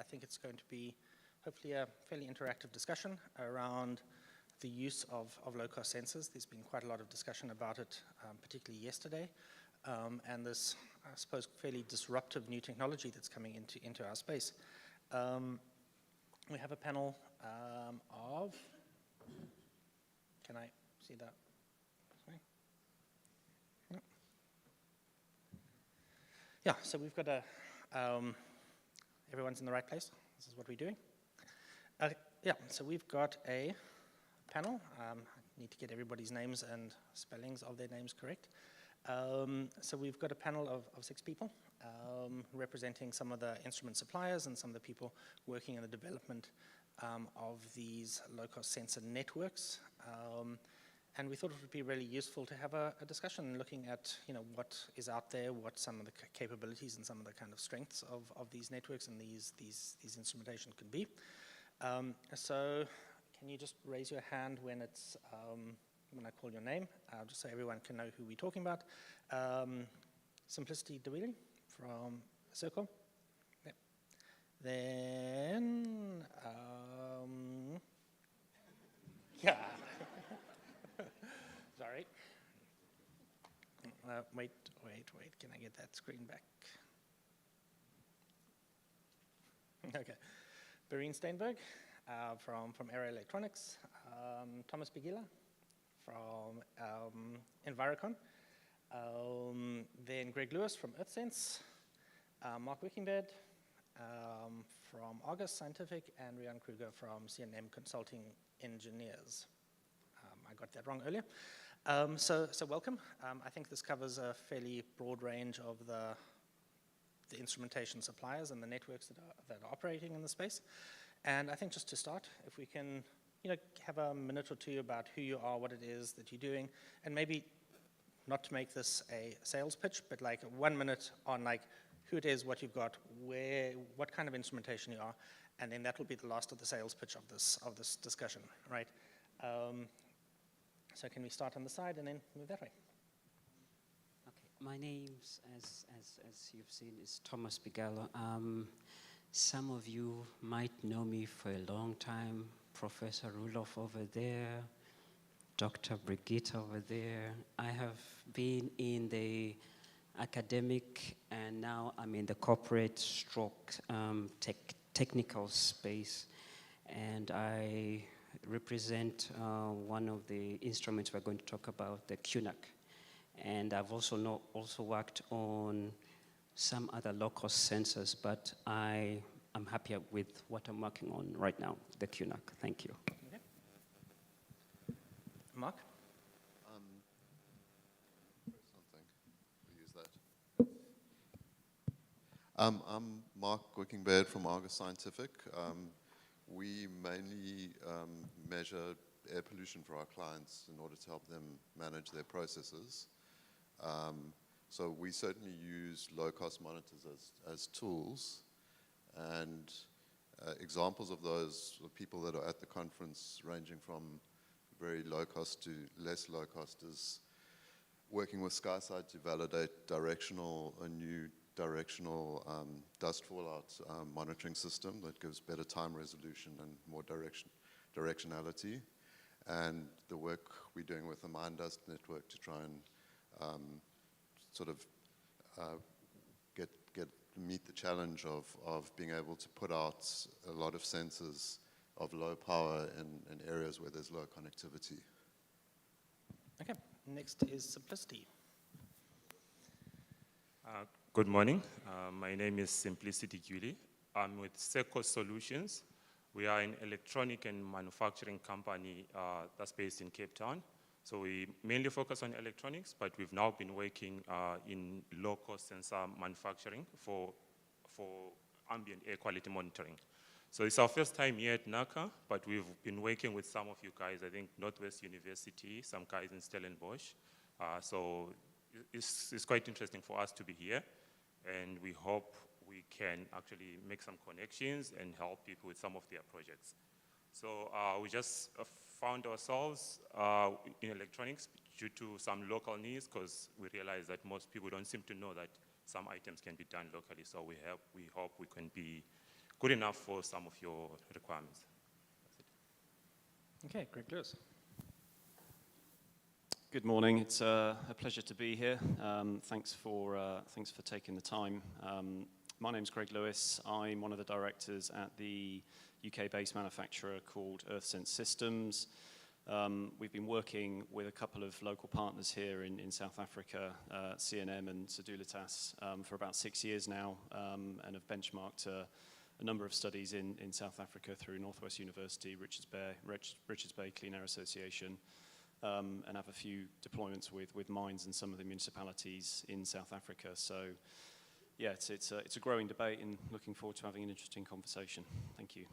think it's going to be hopefully a fairly interactive discussion around the use of low-cost sensors. There's been quite a lot of discussion about it, particularly yesterday, and this, I suppose, fairly disruptive new technology that's coming into our space. We have a panel of, can I see that? Sorry. No. Yeah, so we've got a, everyone's in the right place. This is what we're doing. Yeah, so we've got a panel. I need to get everybody's names and spellings of their names correct. So we've got a panel of 6 people representing some of the instrument suppliers and some of the people working in the development of these low-cost sensor networks. And we thought it would be really useful to have a discussion looking at, what is out there, what some of the capabilities and some of the kind of strengths of these networks and these instrumentation could be. So can you just raise your hand when it's when I call your name, just so everyone can know who we're talking about. Simplicity Dewey from Circle. Yep. Then, yeah. Sorry. Wait, can I get that screen back? Okay. Barine Steinberg from Aero Electronics, Thomas Begila from Envirocon, then Greg Lewis from EarthSense, Mark Wickingbed from Argus Scientific, and Rian Kruger from CNM Consulting Engineers. I got that wrong earlier. So welcome. I think this covers a fairly broad range of the instrumentation suppliers and the networks that are operating in the space. And I think just to start, if we can have a minute or two about who you are, what it is that you're doing, and maybe not to make this a sales pitch, but like 1 minute on like who it is, what you've got, what kind of instrumentation you are, and then that will be the last of the sales pitch of this discussion, right? So can we start on the side and then move that way? Okay, my name, as you've seen, is Thomas Begala. Some of you might know me for a long time. Professor Ruloff over there, Dr. Brigitte over there. I have been in the academic and now I'm in the corporate stroke technical space, and I represent one of the instruments we're going to talk about, the QNAC. And I've also worked on some other low-cost sensors, but I'm happy with what I'm working on right now, the QNAC. Thank you. Okay. Mark? I'm Mark Wickingbed from Argus Scientific. We mainly measure air pollution for our clients in order to help them manage their processes. So we certainly use low-cost monitors as tools, and examples of those are people that are at the conference ranging from very low-cost to less low-cost is working with SkySight to validate a new directional dust fallout monitoring system that gives better time resolution and more directionality, and the work we're doing with the Mine Dust Network to try and sort of meet the challenge of being able to put out a lot of sensors of low power in areas where there's low connectivity. Okay, next is Simplicity. Good morning. My name is Simplicity Guli. I'm with Seco Solutions. We are an electronic and manufacturing company that's based in Cape Town. So we mainly focus on electronics, but we've now been working in low-cost sensor manufacturing for ambient air quality monitoring. So it's our first time here at NACA, but we've been working with some of you guys, I think Northwest University, some guys in Stellenbosch. So it's quite interesting for us to be here, and we hope we can actually make some connections and help people with some of their projects. So we just found ourselves in electronics due to some local needs, because we realize that most people don't seem to know that some items can be done locally. So we hope we can be good enough for some of your requirements. Okay, Greg Lewis. Good morning. It's a pleasure to be here. Thanks for taking the time. My name's Greg Lewis. I'm one of the directors at the UK-based manufacturer called EarthSense Systems. We've been working with a couple of local partners here in South Africa, CNM and Sedulitas, for about 6 years now, and have benchmarked a number of studies in South Africa through Northwest University, Richards Bay Clean Air Association, and have a few deployments with mines and some of the municipalities in South Africa. So, yeah, it's a growing debate, and looking forward to having an interesting conversation. Thank you.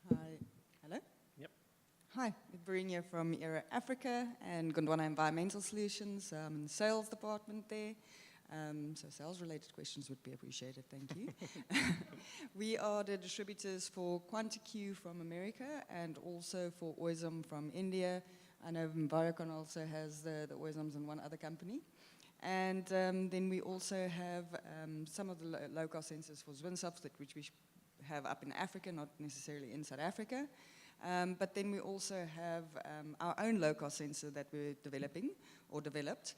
Hi. Hello? Yep. Hi, Verinia from ERA Africa and Gondwana Environmental Solutions. I'm in the sales department there. So sales-related questions would be appreciated, thank you. We are the distributors for QuantiQ from America and also for Oism from India. I know Envirocon also has the Oisms and one other company. And then we also have some of the low-cost sensors for Zwinsoft, which we have up in Africa, not necessarily in South Africa. But then we also have our own low-cost sensor that we're developing or developed,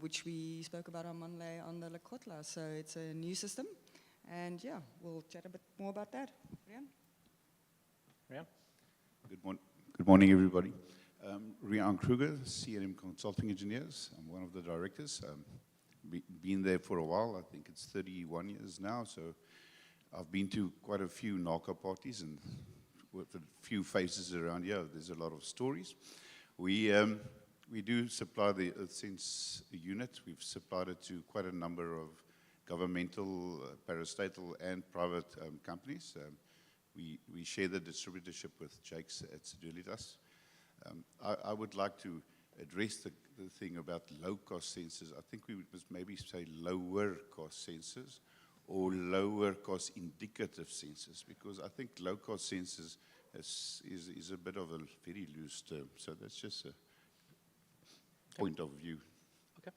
which we spoke about on Monday on the Lekotla. So it's a new system. And yeah, we'll chat a bit more about that. Rian? Rian? Good morning, everybody. Rian Kruger, CNM Consulting Engineers. I'm one of the directors. Been there for a while. I think it's 31 years now. So I've been to quite a few NACA parties, and with a few faces around here, there's a lot of stories. We do supply the EarthSense unit. We've supplied it to quite a number of governmental, parastatal, and private companies. We share the distributorship with Jakes at Sedulitas. I would like to address the thing about low-cost sensors. I think we must maybe say lower-cost sensors or lower-cost indicative sensors, because I think low-cost sensors is a bit of a very loose term. So that's just a point of view. Okay.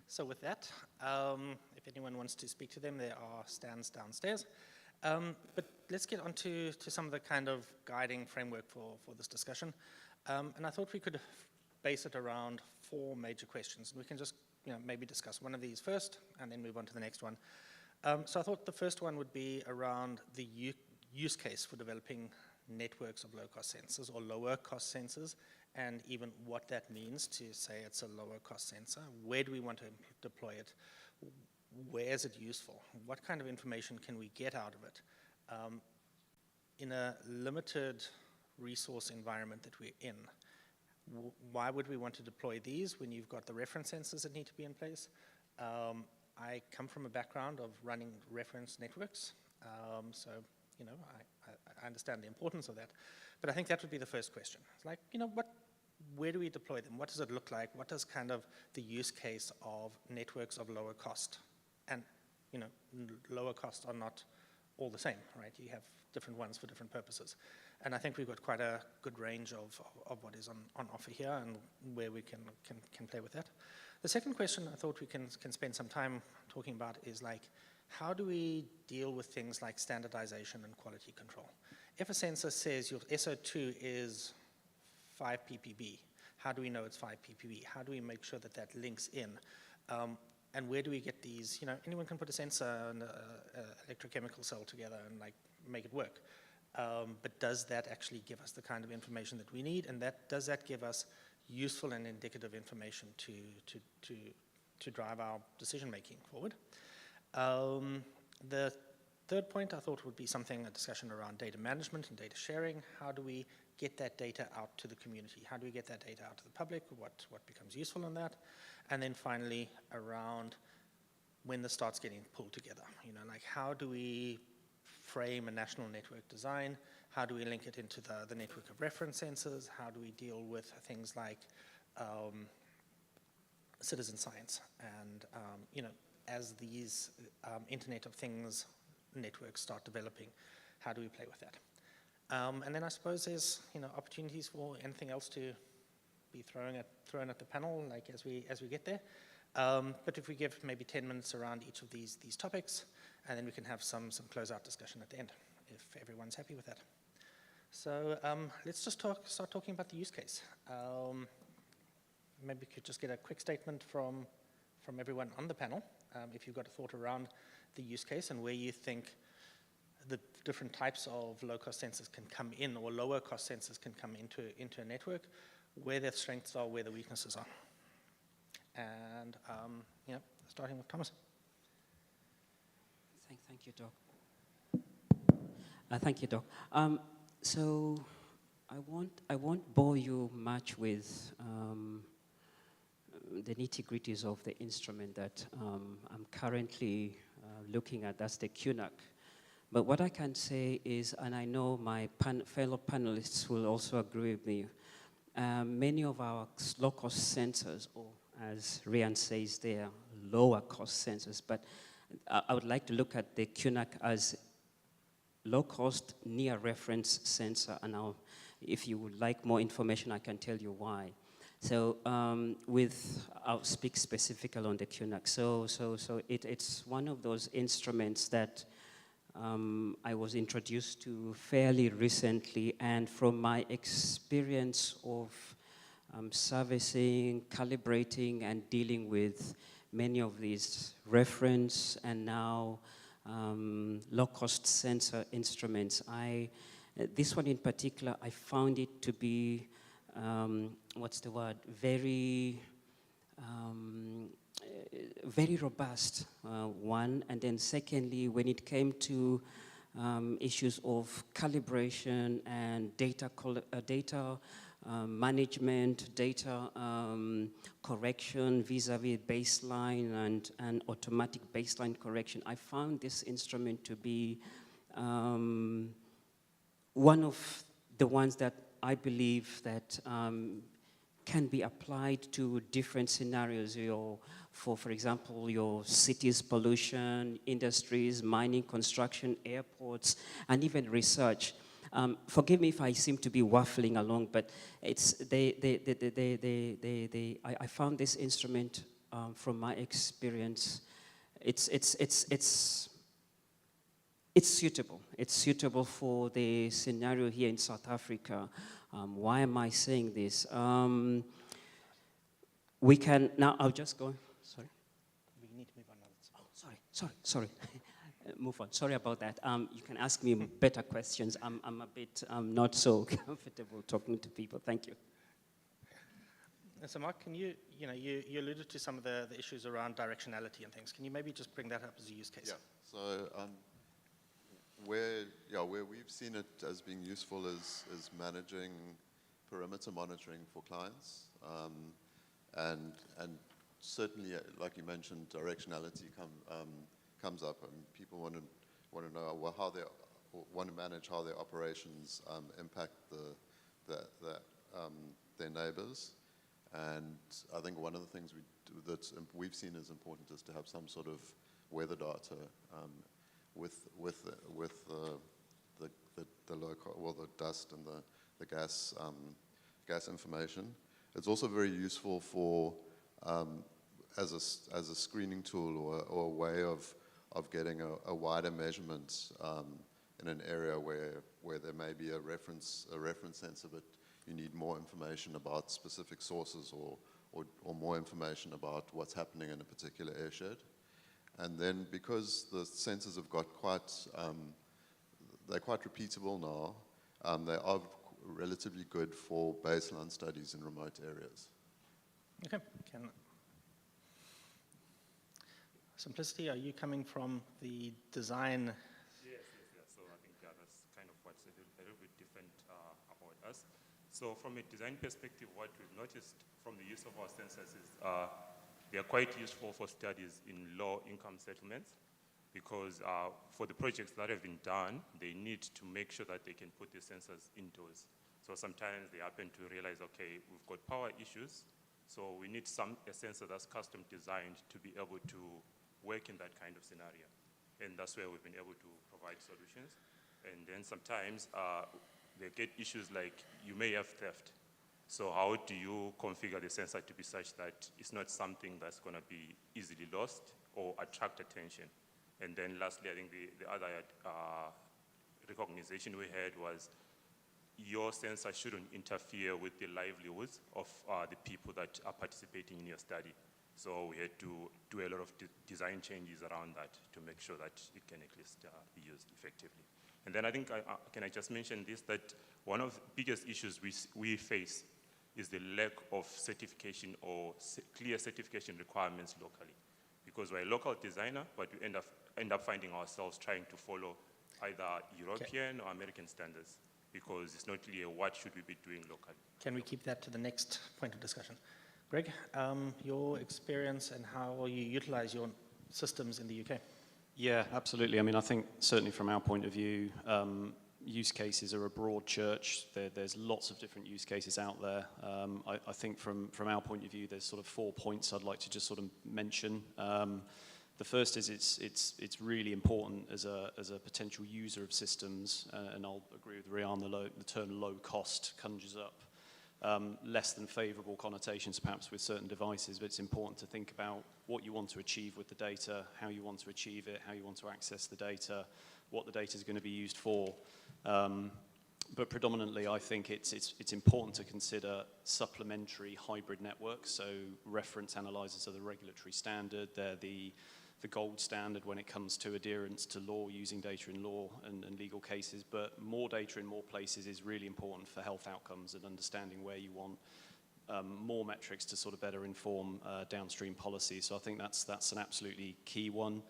So with that, if anyone wants to speak to them, there are stands downstairs. But let's get on to some of the kind of guiding framework for this discussion. And I thought we could base it around 4 major questions. We can just maybe discuss one of these first and then move on to the next one. So I thought the first one would be around the use case for developing networks of low-cost sensors or lower-cost sensors, and even what that means to say it's a lower-cost sensor. Where do we want to deploy it? Where is it useful? What kind of information can we get out of it? In a limited resource environment that we're in, why would we want to deploy these when you've got the reference sensors that need to be in place? I come from a background of running reference networks, so I understand the importance of that. But I think that would be the first question. It's like, where do we deploy them? What does it look like? What does kind of the use case of networks of lower cost? And, lower cost are not all the same, right? You have different ones for different purposes. And I think we've got quite a good range of what is on offer here and where we can play with that. The second question I thought we can spend some time talking about is like, how do we deal with things like standardization and quality control? If a sensor says your SO2 is 5 ppb, how do we know it's 5 ppb? How do we make sure that that links in? And where do we get these? Anyone can put a sensor and an electrochemical cell together and like make it work. But does that actually give us the kind of information that we need? And does that give us useful and indicative information to drive our decision making forward? The third point I thought would be a discussion around data management and data sharing. How do we get that data out to the community? How do we get that data out to the public? What becomes useful in that? And then finally, around when this starts getting pulled together. Like how do we frame a national network design? How do we link it into the network of reference sensors? How do we deal with things like citizen science? And, as these Internet of Things networks start developing, how do we play with that? And then I suppose there's opportunities for anything else to be thrown at the panel, like as we get there. But if we give maybe 10 minutes around each of these topics, and then we can have some closeout discussion at the end, if everyone's happy with that. So let's just start talking about the use case. Maybe we could just get a quick statement from everyone on the panel, if you've got a thought around the use case and where you think the different types of low-cost sensors can come in, or lower-cost sensors can come into a network, where their strengths are, where the weaknesses are. And starting with Thomas. Thank you, Doc. Thank you, Doc. So I won't bore you much with the nitty-gritties of the instrument that I'm currently looking at. That's the QNAC. But what I can say is, and I know my fellow panelists will also agree with me, many of our low-cost sensors, or as Rian says, they are lower-cost sensors, but I would like to look at the QNAC as low-cost near-reference sensor, and if you would like more information, I can tell you why. So I'll speak specifically on the QNAC. So it's one of those instruments that I was introduced to fairly recently, and from my experience of servicing, calibrating, and dealing with many of these reference and now low-cost sensor instruments, this one in particular, I found it to be, very robust, one. And then secondly, when it came to issues of calibration and data management, data correction vis-a-vis baseline and automatic baseline correction, I found this instrument to be one of the ones that I believe that can be applied to different scenarios. For example, your cities, pollution, industries, mining, construction, airports, and even research. Forgive me if I seem to be waffling along, but I found this instrument from my experience. It's suitable. It's suitable for the scenario here in South Africa. Why am I saying this? We can now. I'll just go. Sorry. We need to move on now. Oh, sorry. Move on. Sorry about that. You can ask me better questions. I'm a bit not so comfortable talking to people. Thank you. So Mark, can you alluded to some of the issues around directionality and things. Can you maybe just bring that up as a use case? Yeah. So where we've seen it as being useful is managing perimeter monitoring for clients, and certainly, like you mentioned, directionality comes up, and people want to know how they want to manage how their operations impact their neighbors. And I think one of the things we've seen as important is to have some sort of weather data with the local, the dust and the gas information. It's also very useful for as a screening tool or a way of getting a wider measurement in an area where there may be a reference sensor, but you need more information about specific sources or more information about what's happening in a particular airshed. And then because the sensors have got they're quite repeatable now, they are relatively good for baseline studies in remote areas. Okay. Simplicity, are you coming from the design? Yes. So I think that's kind of what's a little bit different about us. So from a design perspective, what we've noticed from the use of our sensors is they are quite useful for studies in low-income settlements, because for the projects that have been done, they need to make sure that they can put the sensors indoors. So sometimes they happen to realize, okay, we've got power issues, so we need a sensor that's custom designed to be able to work in that kind of scenario. And that's where we've been able to provide solutions. And then sometimes they get issues like you may have theft. So how do you configure the sensor to be such that it's not something that's going to be easily lost or attract attention? And then lastly, I think the other recognition we had was your sensor shouldn't interfere with the livelihoods of the people that are participating in your study. So we had to do a lot of design changes around that to make sure that it can at least be used effectively. And then I think, can I just mention this, that one of the biggest issues we face is the lack of certification or clear certification requirements locally. Because we're a local designer, but we end up finding ourselves trying to follow either European or American standards, because it's not clear what should we be doing locally. Can we keep that to the next point of discussion? Greg, your experience and how you utilize your systems in the UK? Yeah, absolutely. I mean, I think certainly from our point of view, use cases are a broad church. There's lots of different use cases out there. I think from our point of view, there's sort of 4 points I'd like to just sort of mention. The first is it's really important as a potential user of systems, and I'll agree with Rian, the term low cost conjures up less than favorable connotations perhaps with certain devices, but it's important to think about what you want to achieve with the data, how you want to achieve it, how you want to access the data, what the data is going to be used for. But predominantly, I think it's important to consider supplementary hybrid networks. So reference analyzers are the regulatory standard. They're the gold standard when it comes to adherence to law, using data in law and legal cases. But more data in more places is really important for health outcomes and understanding where you want more metrics to sort of better inform downstream policy. So I think that's an absolutely key one.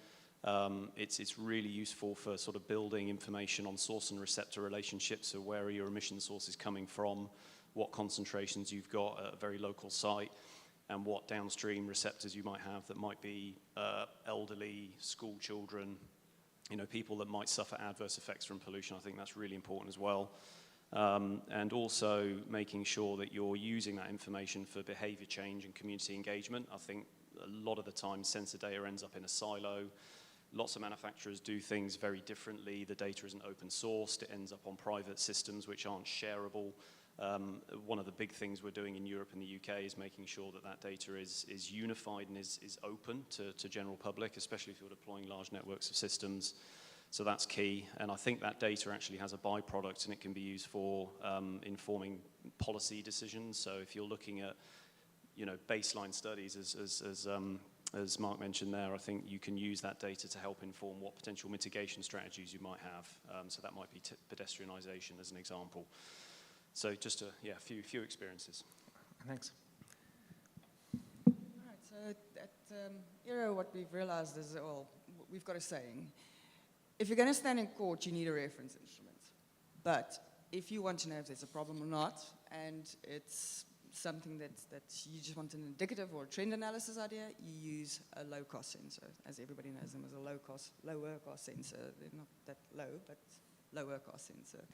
It's really useful for sort of building information on source and receptor relationships. So where are your emission sources coming from, what concentrations you've got at a very local site, and what downstream receptors you might have that might be elderly, school children, people that might suffer adverse effects from pollution. I think that's really important as well. And also making sure that you're using that information for behavior change and community engagement. I think a lot of the time sensor data ends up in a silo. Lots of manufacturers do things very differently. The data isn't open sourced. It ends up on private systems which aren't shareable. One of the big things we're doing in Europe and the UK is making sure that data is unified and is open to general public, especially if you're deploying large networks of systems. So that's key. And I think that data actually has a byproduct, and it can be used for informing policy decisions. So if you're looking at baseline studies, as Mark mentioned there, I think you can use that data to help inform what potential mitigation strategies you might have. So that might be pedestrianisation as an example. So just a few experiences. Thanks. All right, so at Aero, what we've realized is, we've got a saying. If you're going to stand in court, you need a reference instrument. But if you want to know if there's a problem or not, and it's something that you just want an indicative or a trend analysis idea, you use a low-cost sensor. As everybody knows them as a lower cost sensor. They're not that low, but lower cost sensor.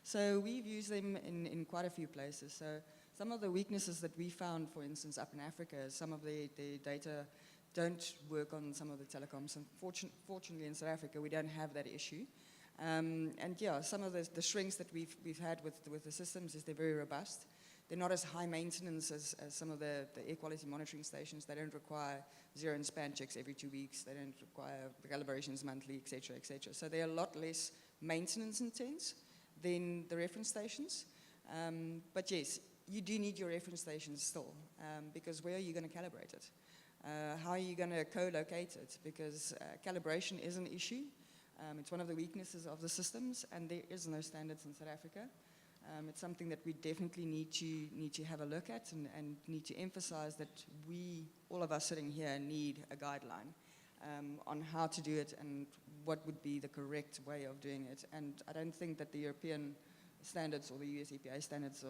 So we've used them in quite a few places. So some of the weaknesses that we found, for instance, up in Africa, some of the data don't work on some of the telecoms. And fortunately in South Africa, we don't have that issue. And yeah, some of the strengths that we've had with the systems is they're very robust. They're not as high maintenance as some of the air quality monitoring stations. They don't require zero and span checks every 2 weeks. They don't require calibrations monthly, et cetera, et cetera. So they're a lot less maintenance intense than the reference stations. But yes, you do need your reference stations still, because where are you going to calibrate it? How are you going to co-locate it? Because calibration is an issue. It's one of the weaknesses of the systems, and there is no standards in South Africa. It's something that we definitely need to have a look at and need to emphasize that all of us sitting here, need a guideline on how to do it and what would be the correct way of doing it. And I don't think that the European standards or the US EPA standards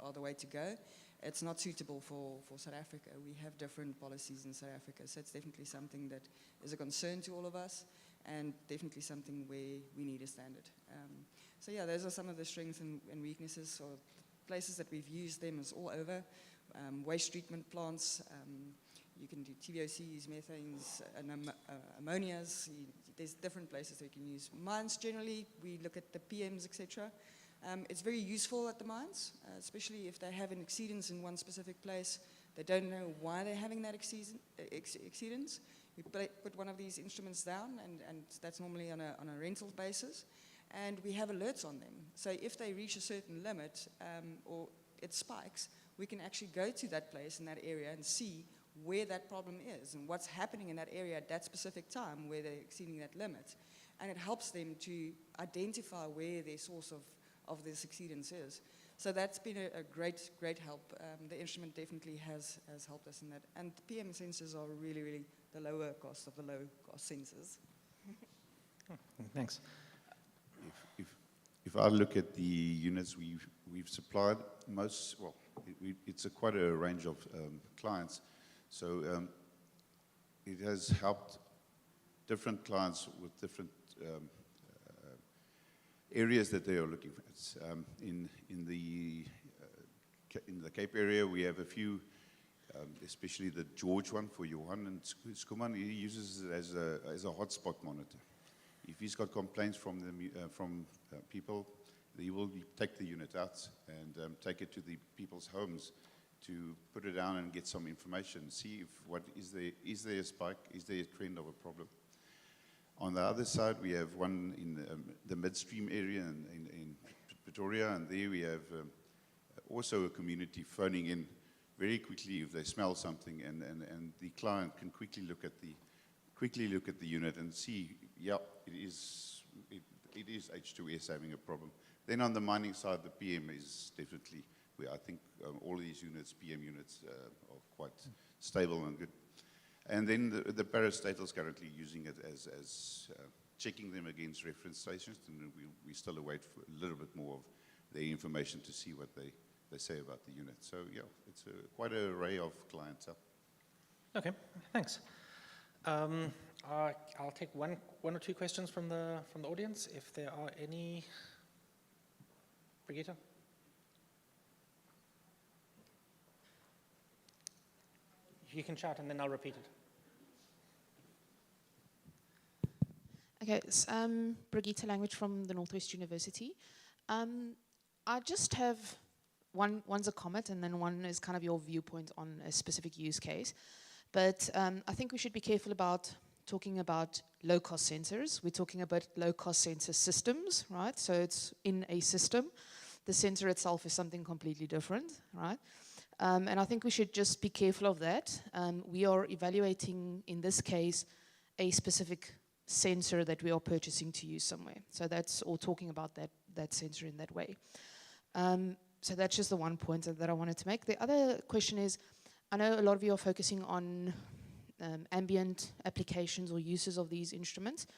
are the way to go. It's not suitable for South Africa. We have different policies in South Africa, so it's definitely something that is a concern to all of us, and definitely something where we need a standard. So yeah, those are some of the strengths and weaknesses, or places that we've used them is all over. Waste treatment plants, you can do TVOCs, methanes, and ammonias. There's different places that you can use. Mines, generally, we look at the PMs, etc. It's very useful at the mines, especially if they have an exceedance in one specific place. They don't know why they're having that exceedance. We put one of these instruments down, and that's normally on a rental basis, and we have alerts on them. So if they reach a certain limit or it spikes, we can actually go to that place in that area and see where that problem is and what's happening in that area at that specific time where they're exceeding that limit. And it helps them to identify where their source of this exceedance is. So that's been a great, great help. The instrument definitely has helped us in that. And the PM sensors are really, really the lower cost of the low-cost sensors. Thanks. If I look at the units we've supplied, it's quite a range of clients. So it has helped different clients with different areas that they are looking for. It's, in the Cape area, we have a few, especially the George one for Johan and Skuman. He uses it as a hotspot monitor. If he's got complaints from people, he will take the unit out and take it to the people's homes to put it down and get some information, see if is there a spike, is there a trend of a problem. On the other side, we have one in the midstream area in Pretoria, and there we have also a community phoning in very quickly if they smell something, and the client can quickly look at the unit and see, yeah, it is H2S having a problem. Then on the mining side, the PM is definitely where I think all these units, PM units, are quite stable and good. And then the parastatal is currently using it as checking them against reference stations, and we still await for a little bit more of their information to see what they say about the unit. So yeah, it's quite an array of clientele. Okay, thanks. I'll take one or two questions from the audience, if there are any. Brigitte? You can shout and then I'll repeat it. Okay, it's Brigitte Language from the Northwest University. I just have one's a comment and then one is kind of your viewpoint on a specific use case. But I think we should be careful about talking about low-cost sensors. We're talking about low-cost sensor systems, right? So it's in a system. The sensor itself is something completely different, right? And I think we should just be careful of that. We are evaluating, in this case, a specific sensor that we are purchasing to use somewhere. So that's, or talking about that sensor in that way. So that's just the one point that I wanted to make. The other question is, I know a lot of you are focusing on ambient applications or uses of these instruments,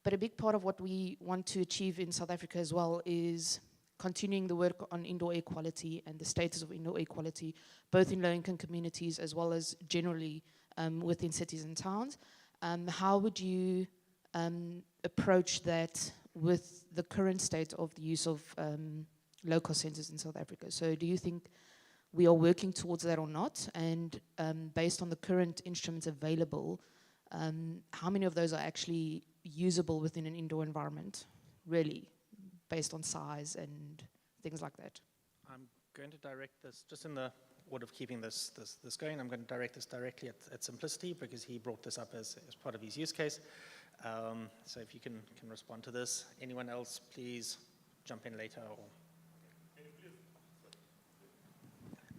but a big part of what we want to achieve in South Africa as well is continuing the work on indoor air quality and the status of indoor air quality, both in low-income communities as well as generally within cities and towns. How would you approach that with the current state of the use of low-cost sensors in South Africa? So do you think we are working towards that or not? And based on the current instruments available, how many of those are actually usable within an indoor environment, really, based on size and things like that? I'm going to direct this, just in the order of keeping this going, I'm going to direct this directly at Simplicity, because he brought this up as part of his use case. So if you can respond to this. Anyone else, please jump in later. Or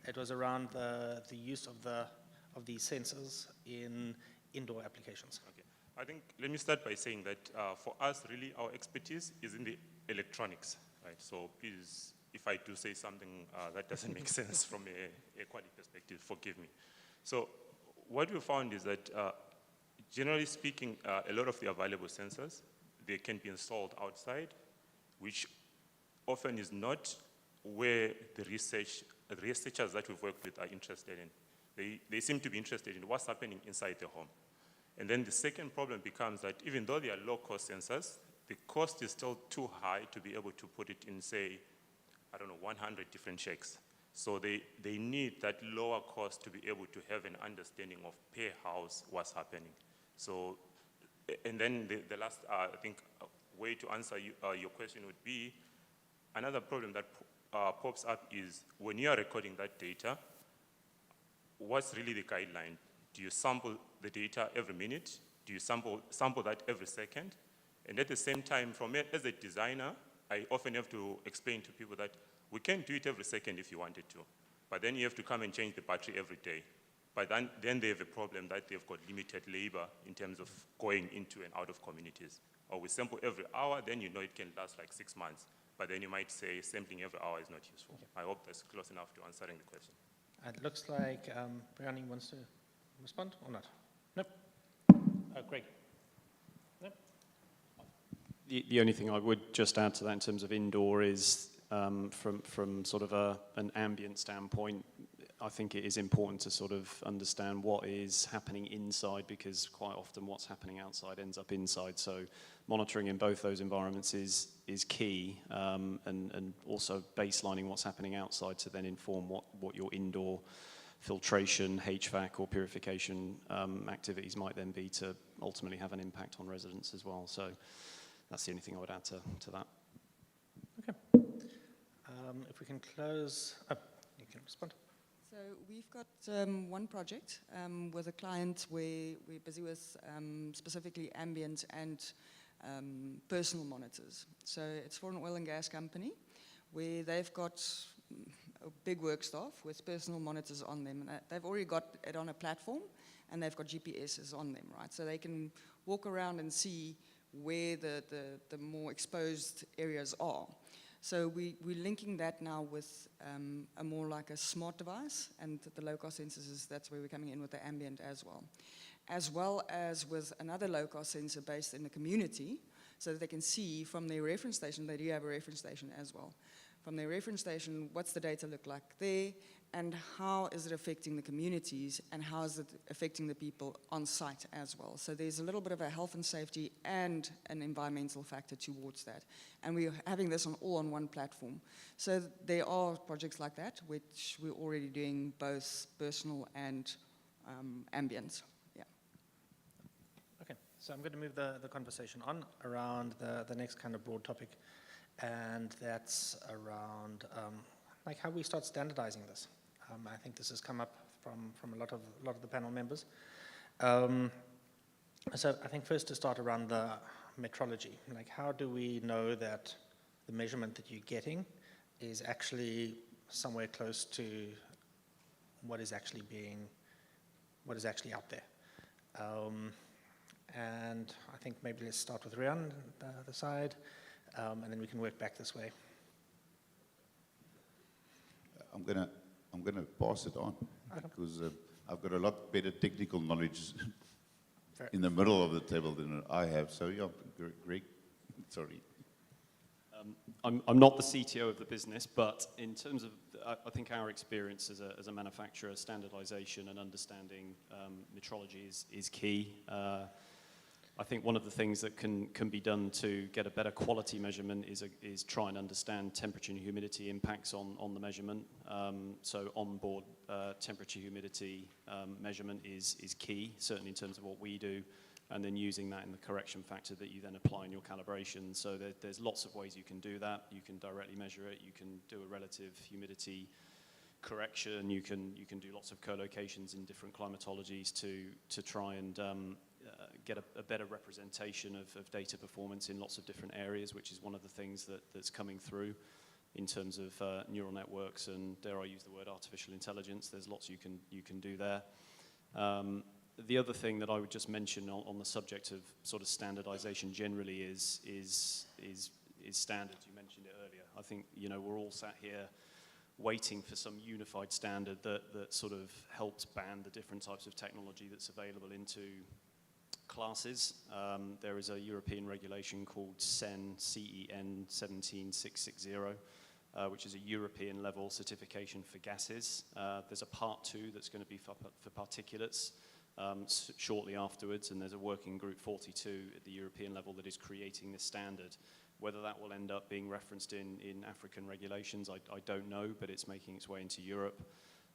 it was around the use of these sensors in indoor applications. Okay. I think, let me start by saying that for us, really, our expertise is in the electronics, right? So please, if I do say something that doesn't make sense from a quality perspective, forgive me. So what we found is that, generally speaking, a lot of the available sensors, they can be installed outside, which often is not where the researchers that we've worked with are interested in. They seem to be interested in what's happening inside the home. And then the second problem becomes that even though they are low-cost sensors, the cost is still too high to be able to put it in, say, 100 different shakes. So they need that lower cost to be able to have an understanding of per house what's happening. So, and then the last, I think, way to answer your question would be, another problem that pops up is when you are recording that data, what's really the guideline? Do you sample the data every minute? Do you sample that every second? And at the same time, as a designer, I often have to explain to people that we can do it every second if you wanted to, but then you have to come and change the battery every day. But then they have a problem that they've got limited labor in terms of going into and out of communities. Or we sample every hour, then you know it can last like 6 months. But then you might say sampling every hour is not useful. Okay. I hope that's close enough to answering the question. It looks like Brianna wants to respond or not? Nope. Greg. Nope. The only thing I would just add to that in terms of indoor is from sort of an ambient standpoint, I think it is important to sort of understand what is happening inside, because quite often what's happening outside ends up inside. So monitoring in both those environments is key, and also baselining what's happening outside to then inform what your indoor filtration, HVAC or purification activities might then be to ultimately have an impact on residents as well. So that's the only thing I would add to that. Okay. If we can close, you can respond. So we've got one project with a client where we're busy with specifically ambient and personal monitors. So it's for an oil and gas company where they've got a big work staff with personal monitors on them. And they've already got it on a platform and they've got GPSs on them, right? So they can walk around and see where the more exposed areas are. So we're linking that now with a more like a smart device, and the low-cost sensors, that's where we're coming in with the ambient as well as with another low-cost sensor based in the community, so that they can see from their reference station. They do have a reference station as well. From their reference station, what's the data look like there, and how is it affecting the communities, and how is it affecting the people on site as well. So there's a little bit of a health and safety and an environmental factor towards that. And we're having this all on one platform. So there are projects like that, which we're already doing both personal and ambient. Yeah. Okay, so I'm going to move the conversation on around the next kind of broad topic, and that's around like how we start standardizing this. I think this has come up from a lot of the panel members. So I think first to start around the metrology, like how do we know that the measurement that you're getting is actually somewhere close to what is actually out there? And I think maybe let's start with Rian, the side, and then we can work back this way. I'm gonna pass it on because I've got a lot better technical knowledge in the middle of the table than I have. So yeah, Greg, sorry. I'm not the CTO of the business, but in terms of, I think our experience as a manufacturer, standardization and understanding metrology is key. I think one of the things that can be done to get a better quality measurement is try and understand temperature and humidity impacts on the measurement. So onboard temperature humidity measurement is key, certainly in terms of what we do, and then using that in the correction factor that you then apply in your calibration. So there's lots of ways you can do that. You can directly measure it. You can do a relative humidity correction. You can do lots of co-locations in different climatologies to try and get a better representation of data performance in lots of different areas, which is one of the things that's coming through in terms of neural networks and, dare I use the word, artificial intelligence. There's lots you can do there. The other thing that I would just mention on the subject of sort of standardization generally is standards. You mentioned it earlier. I think, you know, we're all sat here waiting for some unified standard that sort of helps band the different types of technology that's available into classes. There is a European regulation called CEN 17660, which is a European level certification for gases. There's a part 2 that's going to be for particulates shortly afterwards, and there's a working group 42 at the European level that is creating this standard. Whether that will end up being referenced in African regulations, I don't know, but it's making its way into Europe.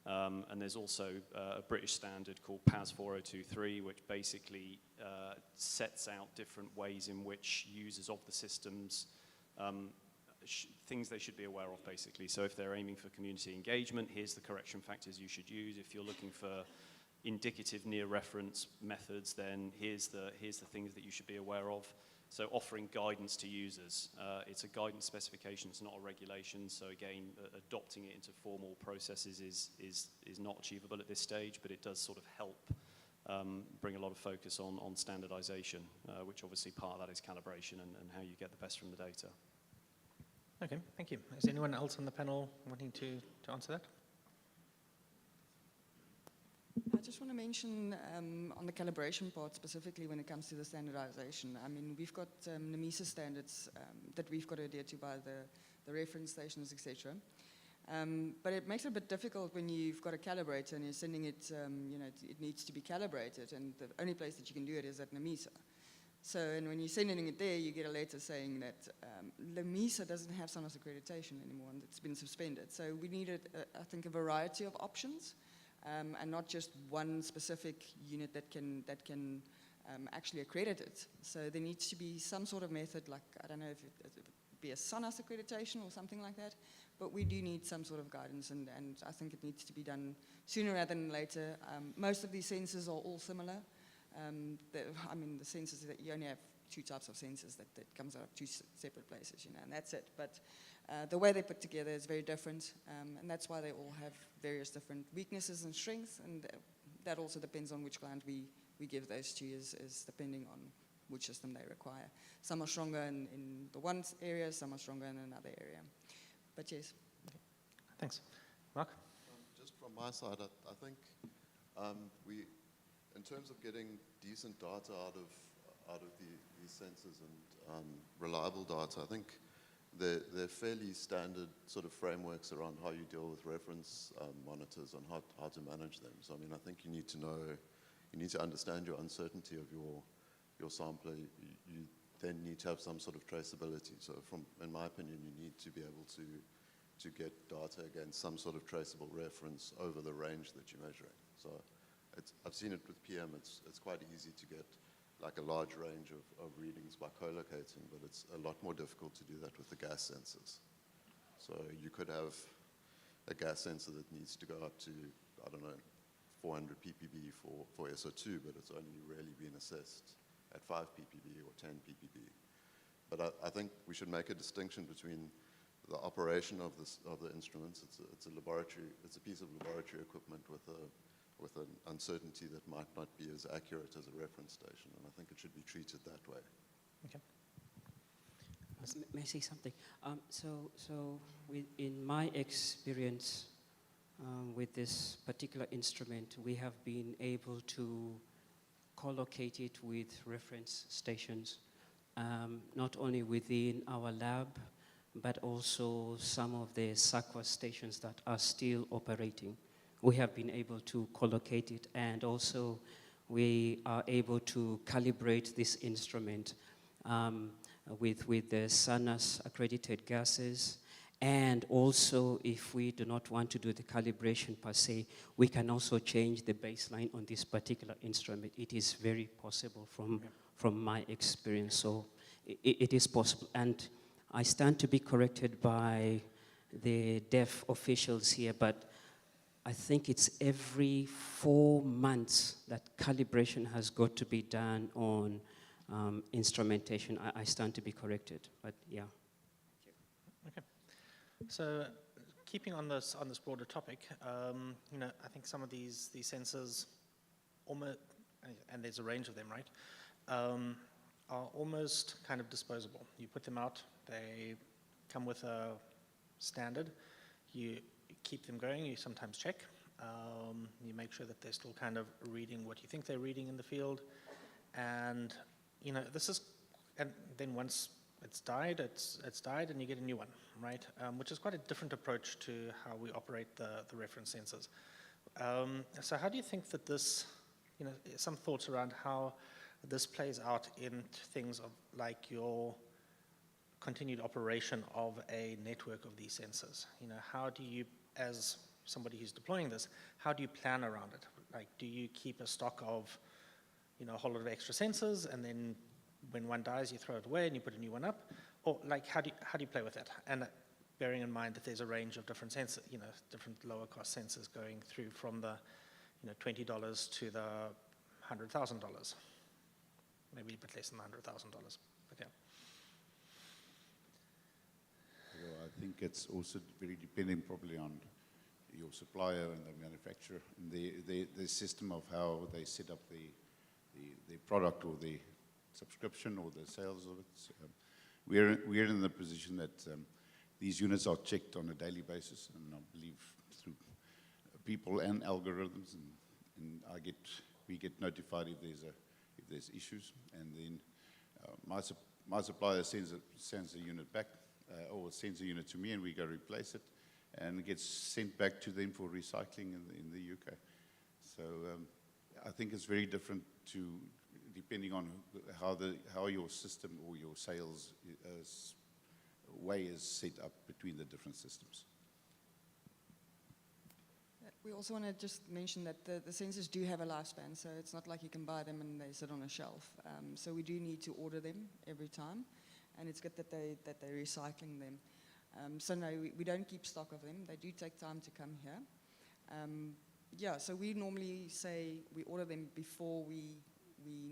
And there's also a British standard called PAS 4023, which basically sets out different ways in which users of the systems, things they should be aware of, basically. So if they're aiming for community engagement, here's the correction factors you should use. If you're looking for indicative near reference methods, then here's the things that you should be aware of. So offering guidance to users. It's a guidance specification, it's not a regulation. So again, adopting it into formal processes is not achievable at this stage, but it does sort of help bring a lot of focus on standardization, which obviously part of that is calibration and how you get the best from the data. Okay, thank you. Is anyone else on the panel wanting to answer that? I just want to mention on the calibration part specifically when it comes to the standardization. I mean, we've got NACA standards that we've got to adhere to by the reference stations, etc. But it makes it a bit difficult when you've got a calibrator and you're sending it, it needs to be calibrated, and the only place that you can do it is at NACA. So, and when you're sending it there, you get a letter saying that NACA doesn't have SANAS accreditation anymore, and it's been suspended. So we needed, I think, a variety of options. And not just one specific unit that can actually accredit it. So there needs to be some sort of method, like, I don't know if it would be a SANAS accreditation or something like that, but we do need some sort of guidance, and I think it needs to be done sooner rather than later. Most of these sensors are all similar. The sensors that you only have two types of sensors that comes out of two separate places, and that's it. But the way they're put together is very different, and that's why they all have various different weaknesses and strengths, and that also depends on which client we give those to, is depending on which system they require. Some are stronger in the one area, some are stronger in another area. But yes. Okay. Thanks. Mark? Just from my side, I think in terms of getting decent data out of these sensors and reliable data, I think they're fairly standard sort of frameworks around how you deal with reference monitors and how to manage them. So I mean, I think you need to understand your uncertainty of your sampler. You then need to have some sort of traceability. So in my opinion, you need to be able to get data against some sort of traceable reference over the range that you're measuring. So I've seen it with PM. It's quite easy to get like a large range of readings by co-locating, but it's a lot more difficult to do that with the gas sensors. So you could have a gas sensor that needs to go up to, I don't know, 400 ppb for SO2, but it's only really been assessed at 5 ppb or 10 ppb. But I think we should make a distinction between the operation of the instruments. It's a laboratory, it's a piece of laboratory equipment with an uncertainty that might not be as accurate as a reference station, and I think it should be treated that way. Okay. May I say something? In my experience with this particular instrument, we have been able to co-locate it with reference stations, not only within our lab, but also some of the SACWA stations that are still operating. We have been able to co-locate it, and also we are able to calibrate this instrument with the SANAS accredited gases. And also, if we do not want to do the calibration per se, we can also change the baseline on this particular instrument. It is very possible from my experience. So it is possible. And I stand to be corrected by the deaf officials here, but I think it's every 4 months that calibration has got to be done on instrumentation. I stand to be corrected, but yeah. Okay. So, keeping on this broader topic, I think some of these sensors, almost, and there's a range of them, right, are almost kind of disposable. You put them out, they come with a standard. You keep them going, you sometimes check. You make sure that they're still kind of reading what you think they're reading in the field. And, and then once it's died, and you get a new one, right? Which is quite a different approach to how we operate the reference sensors. So how do you think that this, some thoughts around how this plays out in things of like your continued operation of a network of these sensors? How do you, as somebody who's deploying this, how do you plan around it? Like, do you keep a stock of, a whole lot of extra sensors, and then when one dies, you throw it away and you put a new one up? Or like, how do you play with that? And bearing in mind that there's a range of different sensors, different lower cost sensors going through from the, $20 to the $100,000. Maybe a bit less than $100,000, but yeah. Well, I think it's also very depending probably on your supplier and the manufacturer and the system of how they set up the product or the subscription or the sales of it. We're in the position that these units are checked on a daily basis, and I believe through people and algorithms, and we get notified if there's issues, and then my supplier sends the unit back or sends the unit to me, and we go replace it, and it gets sent back to them for recycling in the UK. So I think it's very different depending on how your system or your sales way is set up between the different systems. We also want to just mention that the sensors do have a lifespan, so it's not like you can buy them and they sit on a shelf. So we do need to order them every time, and it's good that they're recycling them. So no, we don't keep stock of them. They do take time to come here. Yeah, so we normally say we order them before we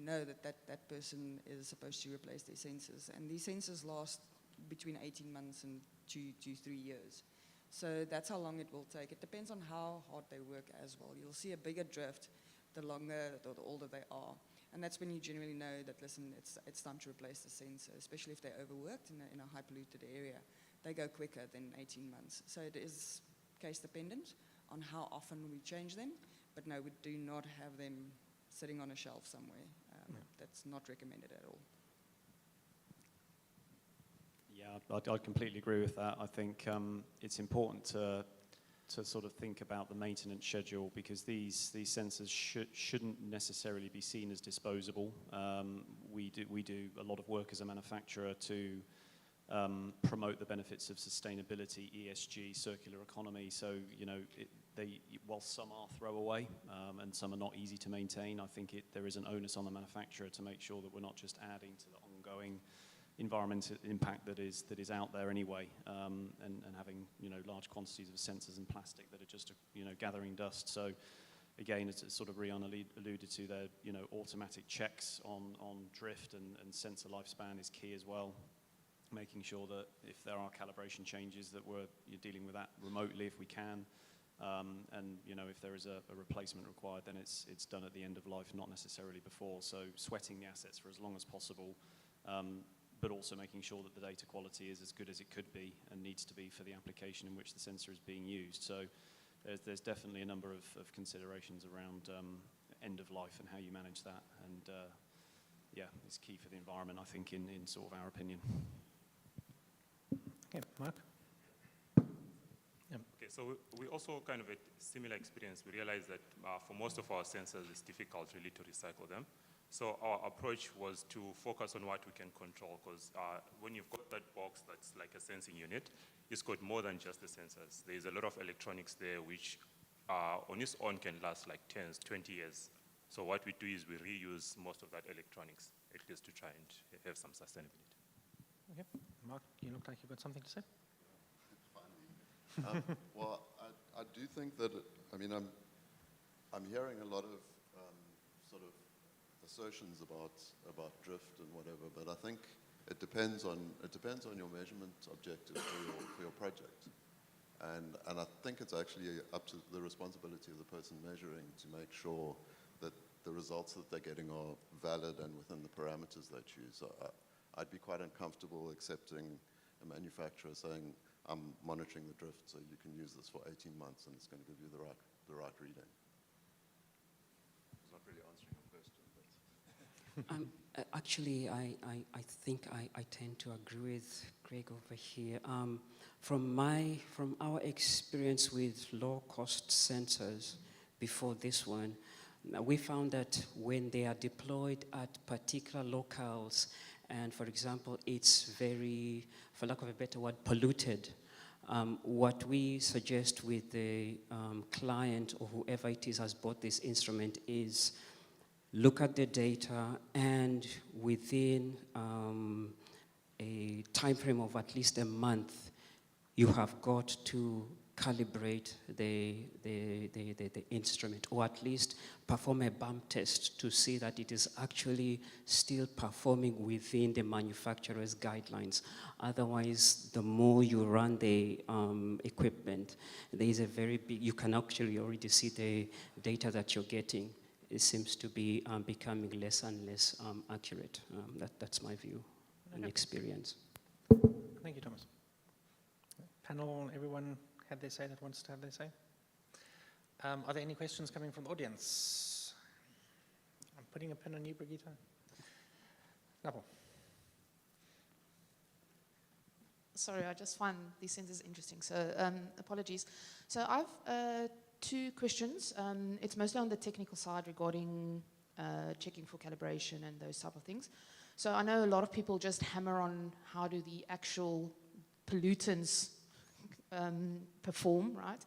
know that person is supposed to replace their sensors. And these sensors last between 18 months and 2 to 3 years. So that's how long it will take. It depends on how hard they work as well. You'll see a bigger drift the longer or the older they are. And that's when you generally know that, listen, it's time to replace the sensor, especially if they're overworked in a high polluted area. They go quicker than 18 months. So it is case dependent on how often we change them. But no, we do not have them sitting on a shelf somewhere. That's not recommended at all. Yeah, I completely agree with that. I think it's important to sort of think about the maintenance schedule, because these sensors shouldn't necessarily be seen as disposable. We do a lot of work as a manufacturer to promote the benefits of sustainability, ESG, circular economy. So, while some are throwaway and some are not easy to maintain, I think there is an onus on the manufacturer to make sure that we're not just adding to the ongoing environmental impact that is out there anyway, and having large quantities of sensors and plastic that are just gathering dust. So again, as sort of Rian alluded to there, automatic checks on drift and sensor lifespan is key as well. Making sure that if there are calibration changes that you're dealing with that remotely if we can, and if there is a replacement required, then it's done at the end of life, not necessarily before. So sweating the assets for as long as possible, but also making sure that the data quality is as good as it could be and needs to be for the application in which the sensor is being used. So there's definitely a number of considerations around end of life and how you manage that, and yeah, it's key for the environment, I think, in sort of our opinion. Okay, Mark? Okay, so we also kind of a similar experience. We realized that for most of our sensors, it's difficult really to recycle them. So our approach was to focus on what we can control, because when you've got that box that's like a sensing unit, it's got more than just the sensors. There's a lot of electronics there which on its own can last like 10, 20 years. So what we do is we reuse most of that electronics, at least to try and have some sustainability. Okay, Mark, you look like you've got something to say. Well, I do think that, I'm hearing a lot of sort of assertions about drift and whatever, but I think it depends on your measurement objectives for your project, and I think it's actually up to the responsibility of the person measuring to make sure that the results that they're getting are valid and within the parameters they choose. I'd be quite uncomfortable accepting a manufacturer saying, I'm monitoring the drift, so you can use this for 18 months and it's going to give you the right reading. It's not really answering your question, but... Actually, I think I tend to agree with Greg over here. From our experience with low-cost sensors before this one, we found that when they are deployed at particular locales, and for example, it's very, for lack of a better word, polluted, what we suggest with the client or whoever it is has bought this instrument is look at the data, and within a time frame of at least a month, you have got to calibrate the instrument, or at least perform a bump test to see that it is actually still performing within the manufacturer's guidelines. Otherwise, the more you run the equipment, there is a very big, you can actually already see the data that you're getting. It seems to be becoming less and less accurate. That's my view and experience. Thank you, Thomas. Panel, everyone had their say that wants to have their say? Are there any questions coming from the audience? I'm putting a pin on you, Brigitte. Napo. Sorry, I just find these sentences interesting, so apologies. So I've two questions. It's mostly on the technical side regarding checking for calibration and those type of things. So I know a lot of people just hammer on how do the actual pollutants perform, right?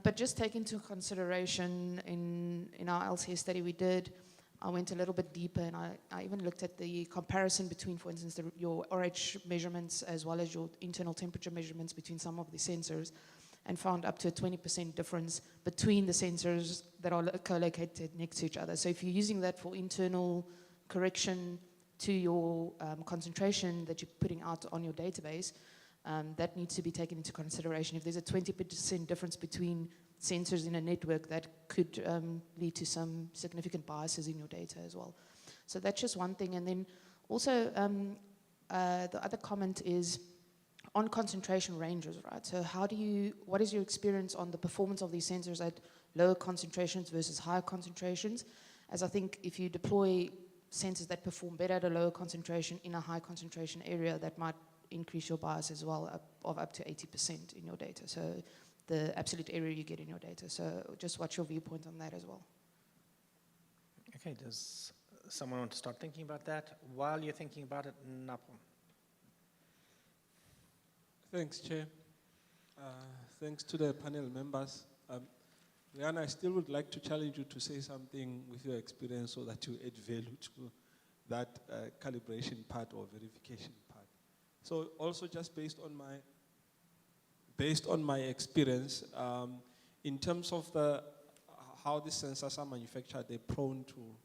But just take into consideration in our LCS study we did, I went a little bit deeper and I even looked at the comparison between, for instance, your RH measurements as well as your internal temperature measurements between some of the sensors, and found up to a 20% difference between the sensors that are co-located next to each other. So if you're using that for internal correction to your concentration that you're putting out on your database, that needs to be taken into consideration. If there's a 20% difference between sensors in a network, that could lead to some significant biases in your data as well. So that's just one thing. And then also the other comment is on concentration ranges, right? So what is your experience on the performance of these sensors at lower concentrations versus higher concentrations? As I think if you deploy sensors that perform better at a lower concentration in a high concentration area, that might increase your bias as well of up to 80% in your data. So the absolute area you get in your data. So just what's your viewpoint on that as well? Okay, does someone want to start thinking about that? While you're thinking about it, Napo. Thanks, Chair. Thanks to the panel members. Rihanna, I still would like to challenge you to say something with your experience so that you add value to that calibration part or verification part. So also just based on my experience, in terms of how the sensors are manufactured, they're prone to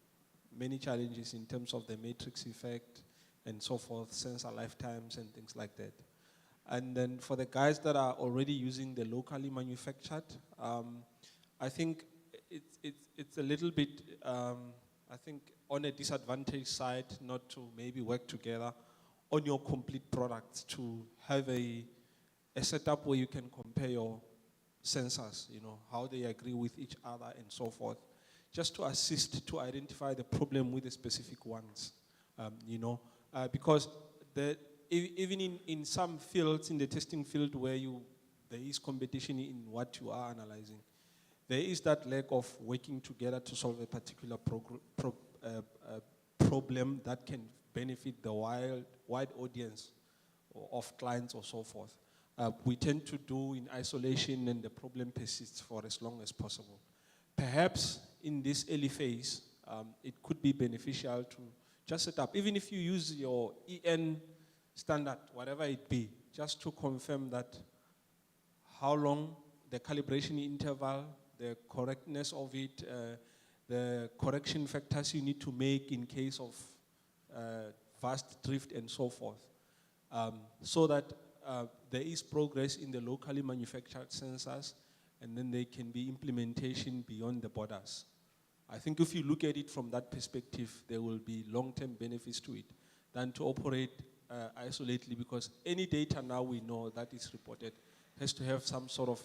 many challenges in terms of the matrix effect and so forth, sensor lifetimes and things like that. And then for the guys that are already using the locally manufactured, I think it's a little bit, I think on a disadvantaged side not to maybe work together on your complete products, to have a setup where you can compare your sensors, how they agree with each other and so forth, just to assist to identify the problem with the specific ones, because even in some fields, in the testing field where there is competition in what you are analyzing, there is that lack of working together to solve a particular problem that can benefit the wide audience of clients or so forth. We tend to do in isolation and the problem persists for as long as possible. Perhaps in this early phase, it could be beneficial to just set up, even if you use your EN standard, whatever it be, just to confirm that how long the calibration interval, the correctness of it, the correction factors you need to make in case of fast drift and so forth, so that there is progress in the locally manufactured sensors, and then there can be implementation beyond the borders. I think if you look at it from that perspective, there will be long-term benefits to it than to operate isolatedly, because any data now we know that is reported has to have some sort of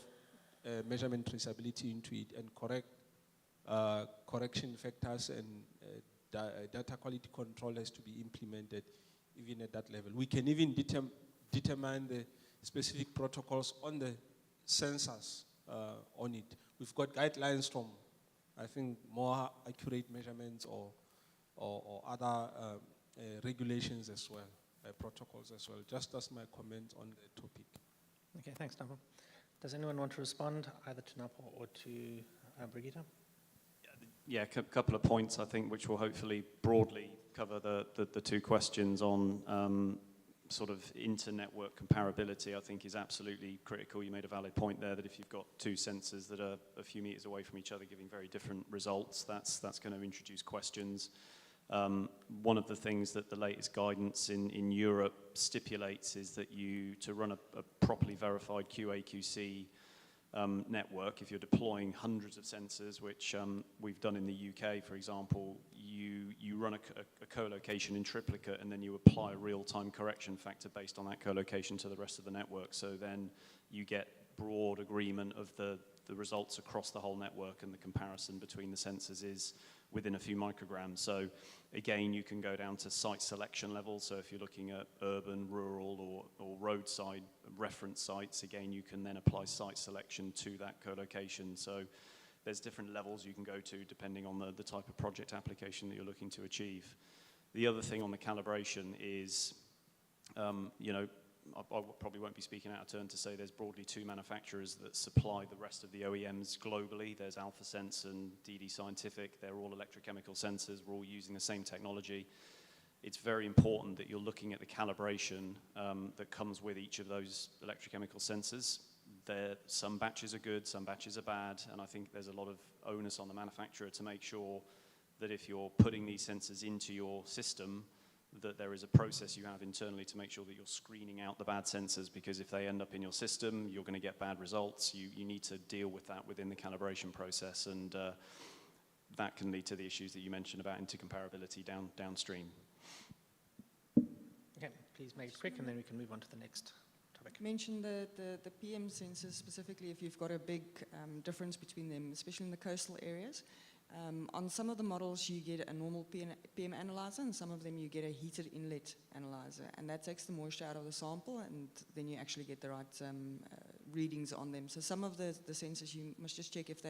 measurement traceability into it, and correction factors and data quality control has to be implemented even at that level. We can even determine the specific protocols on the sensors on it. We've got guidelines from, I think, more accurate measurements or other regulations as well, protocols as well, just as my comment on the topic. Okay, thanks, Napo. Does anyone want to respond either to Napo or to Brigitte? Yeah, a couple of points, I think, which will hopefully broadly cover the two questions on sort of inter-network comparability, I think, is absolutely critical. You made a valid point there that if you've got two sensors that are a few meters away from each other giving very different results, that's going to introduce questions. One of the things that the latest guidance in Europe stipulates is that to run a properly verified QA/QC network, if you're deploying hundreds of sensors, which we've done in the UK, for example, you run a co-location in triplicate, and then you apply a real-time correction factor based on that co-location to the rest of the network. So then you get broad agreement of the results across the whole network, and the comparison between the sensors is within a few micrograms. So again, you can go down to site selection level. So if you're looking at urban, rural, or roadside reference sites, again, you can then apply site selection to that co-location. So there's different levels you can go to depending on the type of project application that you're looking to achieve. The other thing on the calibration is, I probably won't be speaking out of turn to say there's broadly two manufacturers that supply the rest of the OEMs globally. There's AlphaSense and DD Scientific. They're all electrochemical sensors. We're all using the same technology. It's very important that you're looking at the calibration that comes with each of those electrochemical sensors. Some batches are good, some batches are bad, and I think there's a lot of onus on the manufacturer to make sure that if you're putting these sensors into your system, that there is a process you have internally to make sure that you're screening out the bad sensors, because if they end up in your system, you're going to get bad results. You need to deal with that within the calibration process, and that can lead to the issues that you mentioned about intercomparability downstream. Okay, please make it quick, and then we can move on to the next topic. Mention the PM sensors specifically, if you've got a big difference between them, especially in the coastal areas. On some of the models, you get a normal PM analyzer, and some of them you get a heated inlet analyzer, and that takes the moisture out of the sample, and then you actually get the right readings on them. So some of the sensors, you must just check if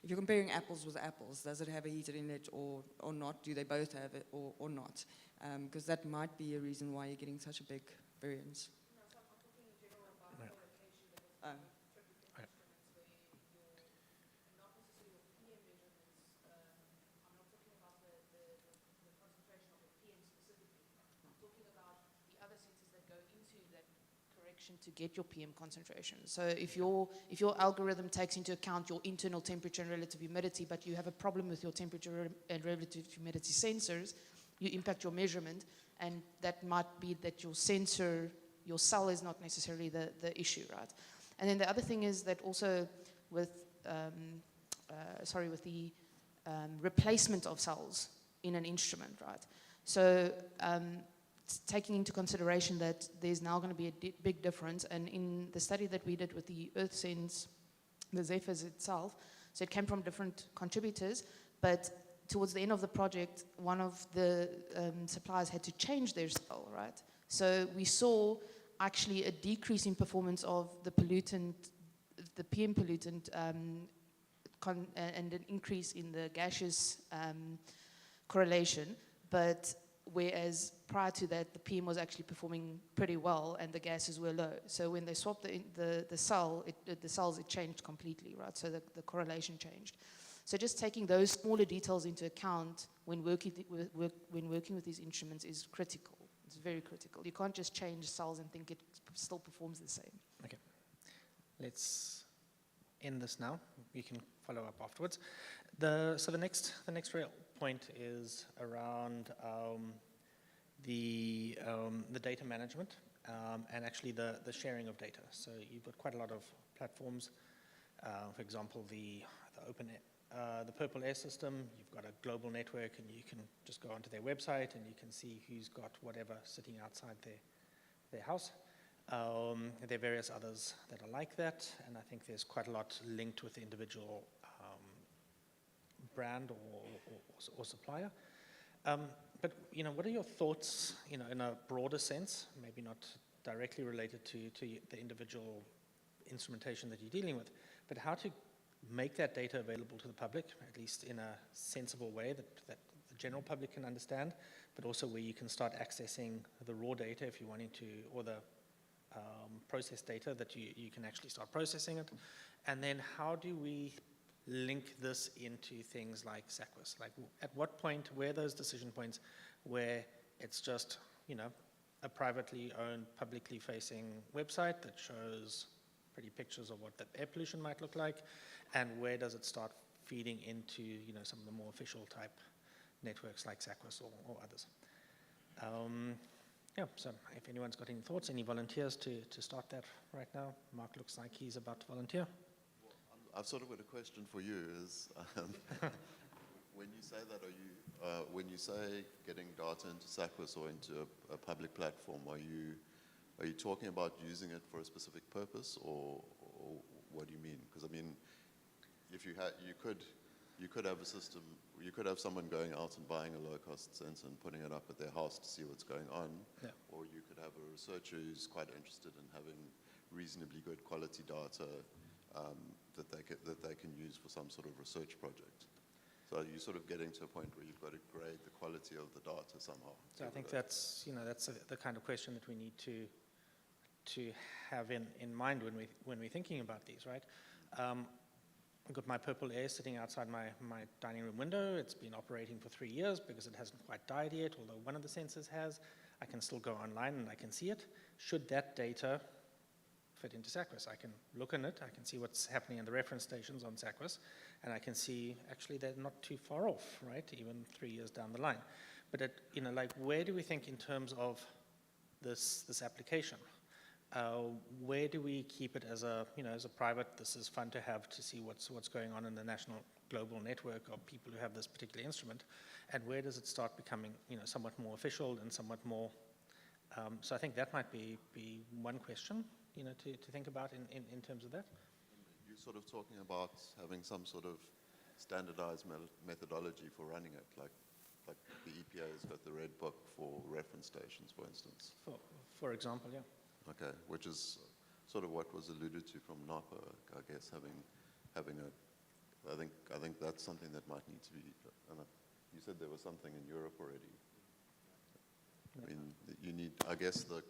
you're comparing apples with apples, does it have a heated inlet or not? Do they both have it or not? Because that might be a reason why you're getting such a big variance. No, so I'm talking in general about co-location levels. Okay. Not necessarily with PM measurements. I'm not talking about the concentration of the PM specifically. I'm talking about the other sensors that go into that correction to get your PM concentration. So if your algorithm takes into account your internal temperature and relative humidity, but you have a problem with your temperature and relative humidity sensors, you impact your measurement, and that might be that your sensor, your cell is not necessarily the issue, right? And then the other thing is that also with the replacement of cells in an instrument, right? So taking into consideration that there's now going to be a big difference, and in the study that we did with the EarthSense, the Zephyrs itself, so it came from different contributors, but towards the end of the project, one of the suppliers had to change their cell, right? So we saw actually a decrease in performance of the pollutant, the PM pollutant, and an increase in the gaseous correlation, but whereas prior to that, the PM was actually performing pretty well and the gases were low. So when they swapped the cells, it changed completely, right? So the correlation changed. So just taking those smaller details into account when working with these instruments is critical. It's very critical. You can't just change cells and think it still performs the same. Okay, let's end this now. We can follow up afterwards. So the next real point is around the data management and actually the sharing of data. So you've got quite a lot of platforms. For example, the Purple Air system, you've got a global network, and you can just go onto their website and you can see who's got whatever sitting outside their house. There are various others that are like that, and I think there's quite a lot linked with the individual brand or supplier. But what are your thoughts, in a broader sense, maybe not directly related to the individual instrumentation that you're dealing with, but how to make that data available to the public, at least in a sensible way that the general public can understand, but also where you can start accessing the raw data if you're wanting to, or the process data that you can actually start processing it. And then how do we link this into things like SACWIS? Like at what point, where are those decision points where it's just, a privately owned, publicly facing website that shows pretty pictures of what the air pollution might look like, and where does it start feeding into, you know, some of the more official type networks like SACWIS or others. Yeah, so if anyone's got any thoughts, any volunteers to start that right now? Mark looks like he's about to volunteer. I've sort of got a question for you. Is when you say that, when you say getting data into SACWIS or into a public platform, are you talking about using it for a specific purpose, or what do you mean? Because I mean, if you could have a system, you could have someone going out and buying a low-cost sensor and putting it up at their house to see what's going on, yeah. or you could have a researcher who's quite interested in having reasonably good quality data that they can use for some sort of research project. So you're sort of getting to a point where you've got to grade the quality of the data somehow. So I think that's, you know, that's the kind of question that we need to have in mind when we're thinking about these, right? I've got my Purple Air sitting outside my dining room window. It's been operating for 3 years because it hasn't quite died yet, although one of the sensors has. I can still go online and I can see it. Should that data fit into SACWIS? I can look in it, I can see what's happening in the reference stations on SACWIS, and I can see actually they're not too far off, right? Even 3 years down the line. But you know, like, where do we think in terms of this application? Where do we keep it as a, you know, as a private, this is fun to have to see what's going on in the national global network of people who have this particular instrument, and where does it start becoming, you know, somewhat more official and somewhat more, so I think that might be one question, you know, to think about in terms of that. You're sort of talking about having some sort of standardized methodology for running it, like the EPA has got the Red Book for reference stations, for instance. For example, yeah. Okay, which is sort of what was alluded to from NACA, I guess, having a, I think that's something that might need to be, you said there was something in Europe already. I mean, you need, I guess the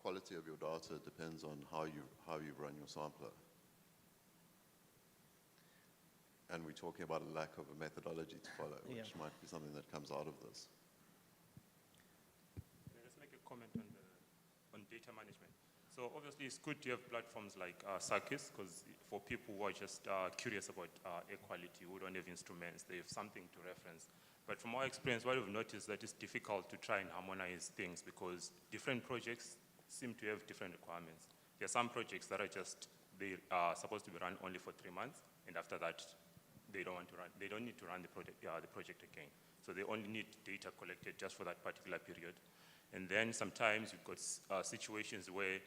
quality of your data depends on how you run your sampler. And we're talking about a lack of a methodology to follow, which might be something that comes out of this. Can I just make a comment on data management? So obviously it's good to have platforms like SACWIS, because for people who are just curious about air quality, who don't have instruments, they have something to reference. But from our experience, what we've noticed that it's difficult to try and harmonize things because different projects seem to have different requirements. There are some projects that are just, they are supposed to be run only for 3 months, and after that, they don't need to run the project again. So they only need data collected just for that particular period. And then sometimes you've got situations where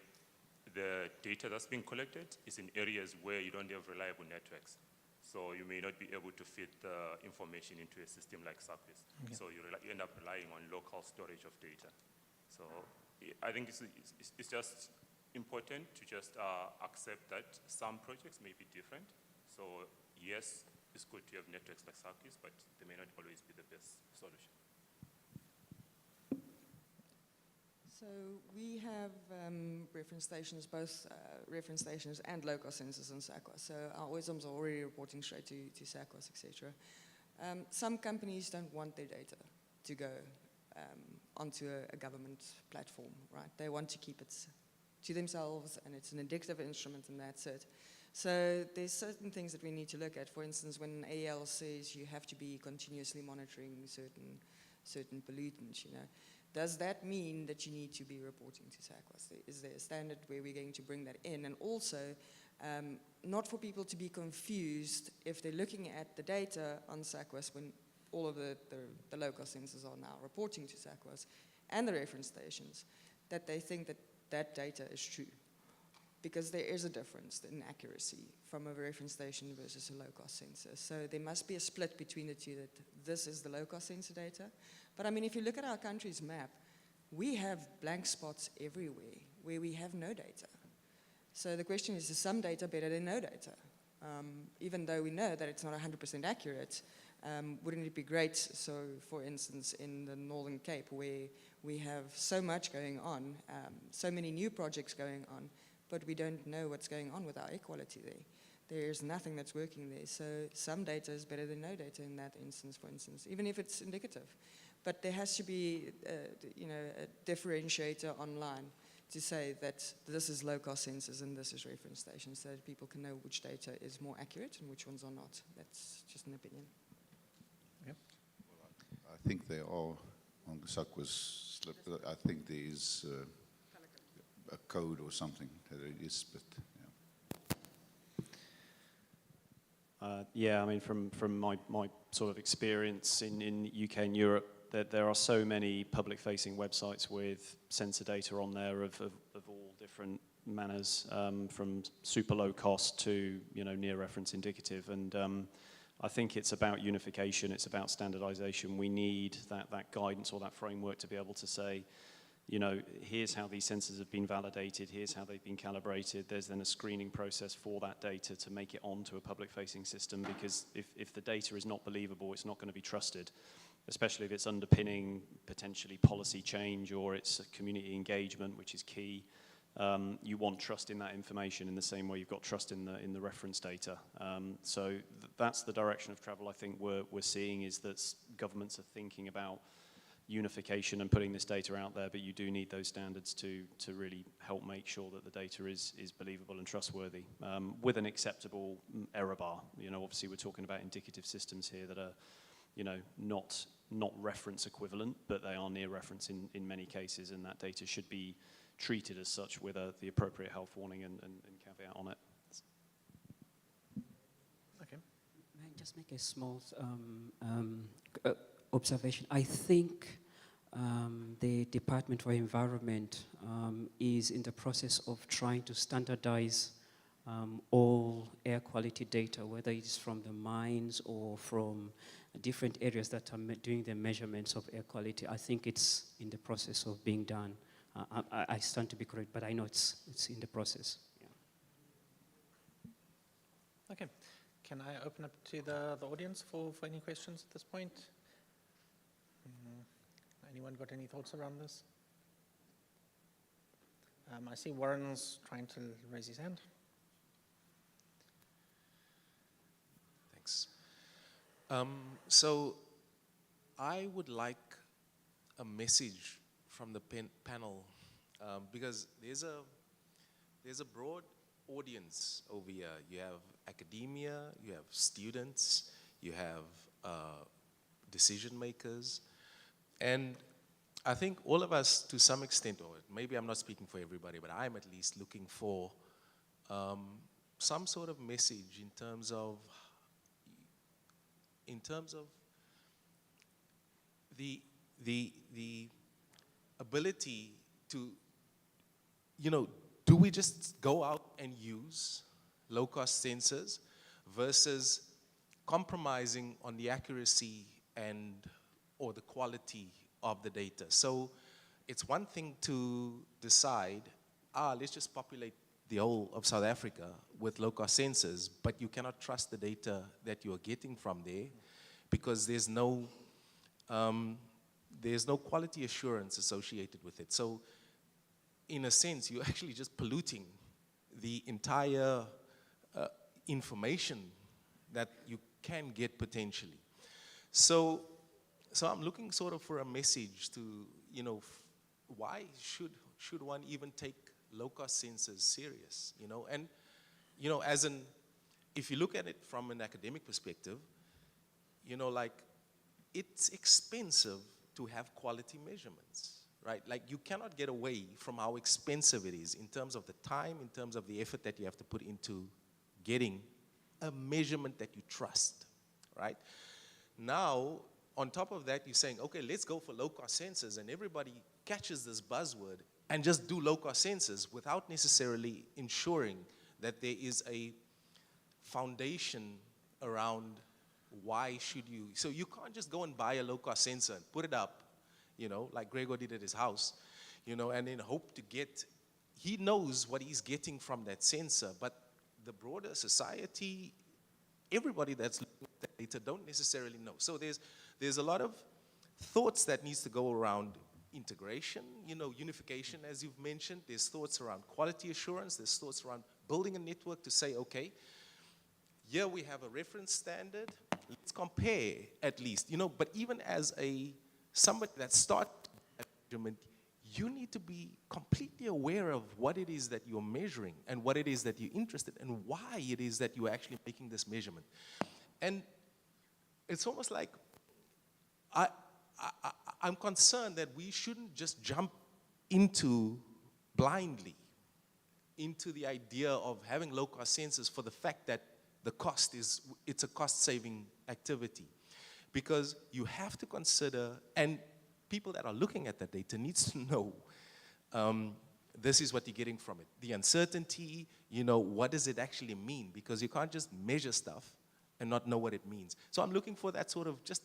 the data that's being collected is in areas where you don't have reliable networks. So you may not be able to fit the information into a system like SACWIS. Okay. So you end up relying on local storage of data. So I think it's just important to just accept that some projects may be different. So yes, it's good to have networks like SACWIS, but they may not always be the best solution. So we have reference stations, both reference stations and local sensors on SACWIS. So our OISMs are already reporting straight to SACWIS, etc. Some companies don't want their data to go onto a government platform, right? They want to keep it to themselves, and it's an indicative instrument, and that's it. So there's certain things that we need to look at. For instance, when AEL says you have to be continuously monitoring certain pollutants, you know, does that mean that you need to be reporting to SACWIS? Is there a standard where we're going to bring that in? And also, not for people to be confused if they're looking at the data on SACWIS when all of the local sensors are now reporting to SACWIS and the reference stations, that they think that that data is true. Because there is a difference in accuracy from a reference station versus a low-cost sensor. So there must be a split between the two, that this is the low-cost sensor data. But I mean, if you look at our country's map, we have blank spots everywhere where we have no data. So the question is some data better than no data? Even though we know that it's not 100% accurate, wouldn't it be great, so for instance, in the Northern Cape, where we have so much going on, so many new projects going on, but we don't know what's going on with our air quality there. There's nothing that's working there. So some data is better than no data in that instance, for instance, even if it's indicative. but there has to be, a differentiator online to say that this is low-cost sensors and this is reference stations, so that people can know which data is more accurate and which ones are not. That's just an opinion. I think they are, on the suck was slipped, but I think there is a code or something that it is, but yeah, I mean, from my sort of experience in UK and Europe, that there are so many public-facing websites with sensor data on there of all different manners, from super low cost to near reference indicative, and I think it's about unification, it's about standardization. We need that guidance or that framework to be able to say, here's how these sensors have been validated, here's how they've been calibrated. There's then a screening process for that data to make it onto a public-facing system, because if the data is not believable, it's not going to be trusted, especially if it's underpinning potentially policy change or it's community engagement, which is key. You want trust in that information in the same way you've got trust in the reference data. So that's the direction of travel I think we're seeing, is that governments are thinking about unification and putting this data out there, but you do need those standards to really help make sure that the data is believable and trustworthy, with an acceptable error bar. Obviously we're talking about indicative systems here that are not reference equivalent, but they are near reference in many cases, and that data should be treated as such with the appropriate health warning and caveat on it. Okay. May I just make a small observation? I think the Department for Environment is in the process of trying to standardize all air quality data, whether it's from the mines or from different areas that are doing the measurements of air quality. I think it's in the process of being done. I stand to be correct, but I know it's in the process. Yeah. Okay. Can I open up to the audience for any questions at this point? Anyone got any thoughts around this? I see Warren's trying to raise his hand. Thanks. So I would like a message from the panel, because there's a broad audience over here. You have academia, you have students, you have decision makers, and I think all of us, to some extent, or maybe I'm not speaking for everybody, but I'm at least looking for some sort of message in terms of the ability to, do we just go out and use low-cost sensors versus compromising on the accuracy or the quality of the data? So it's one thing to decide, let's just populate the whole of South Africa with low-cost sensors, but you cannot trust the data that you are getting from there, because there's no quality assurance associated with it. So in a sense, you're actually just polluting the entire information that you can get potentially. So I'm looking sort of for a message to, why should one even take low-cost sensors serious, And, if you look at it from an academic perspective, it's expensive to have quality measurements, right? Like, you cannot get away from how expensive it is in terms of the time, in terms of the effort that you have to put into getting a measurement that you trust, right? Now, on top of that, you're saying, okay, let's go for low-cost sensors, and everybody catches this buzzword and just do low-cost sensors without necessarily ensuring that there is a foundation around why should you. So you can't just go and buy a low-cost sensor and put it up, like Gregor did at his house, and then hope to get, he knows what he's getting from that sensor, but the broader society, everybody that's looking at that data don't necessarily know. So there's a lot of thoughts that needs to go around integration, unification, as you've mentioned. There's thoughts around quality assurance. There's thoughts around building a network to say, okay, here we have a reference standard. Let's compare at least, but even as a somebody that starts that measurement, you need to be completely aware of what it is that you're measuring and what it is that you're interested in and why it is that you're actually making this measurement. And it's almost like I'm concerned that we shouldn't just jump into blindly into the idea of having low-cost sensors for the fact that the cost is, it's a cost-saving activity. Because you have to consider, and people that are looking at that data needs to know, this is what you're getting from it. The uncertainty, you know, what does it actually mean? Because you can't just measure stuff and not know what it means. So I'm looking for that sort of just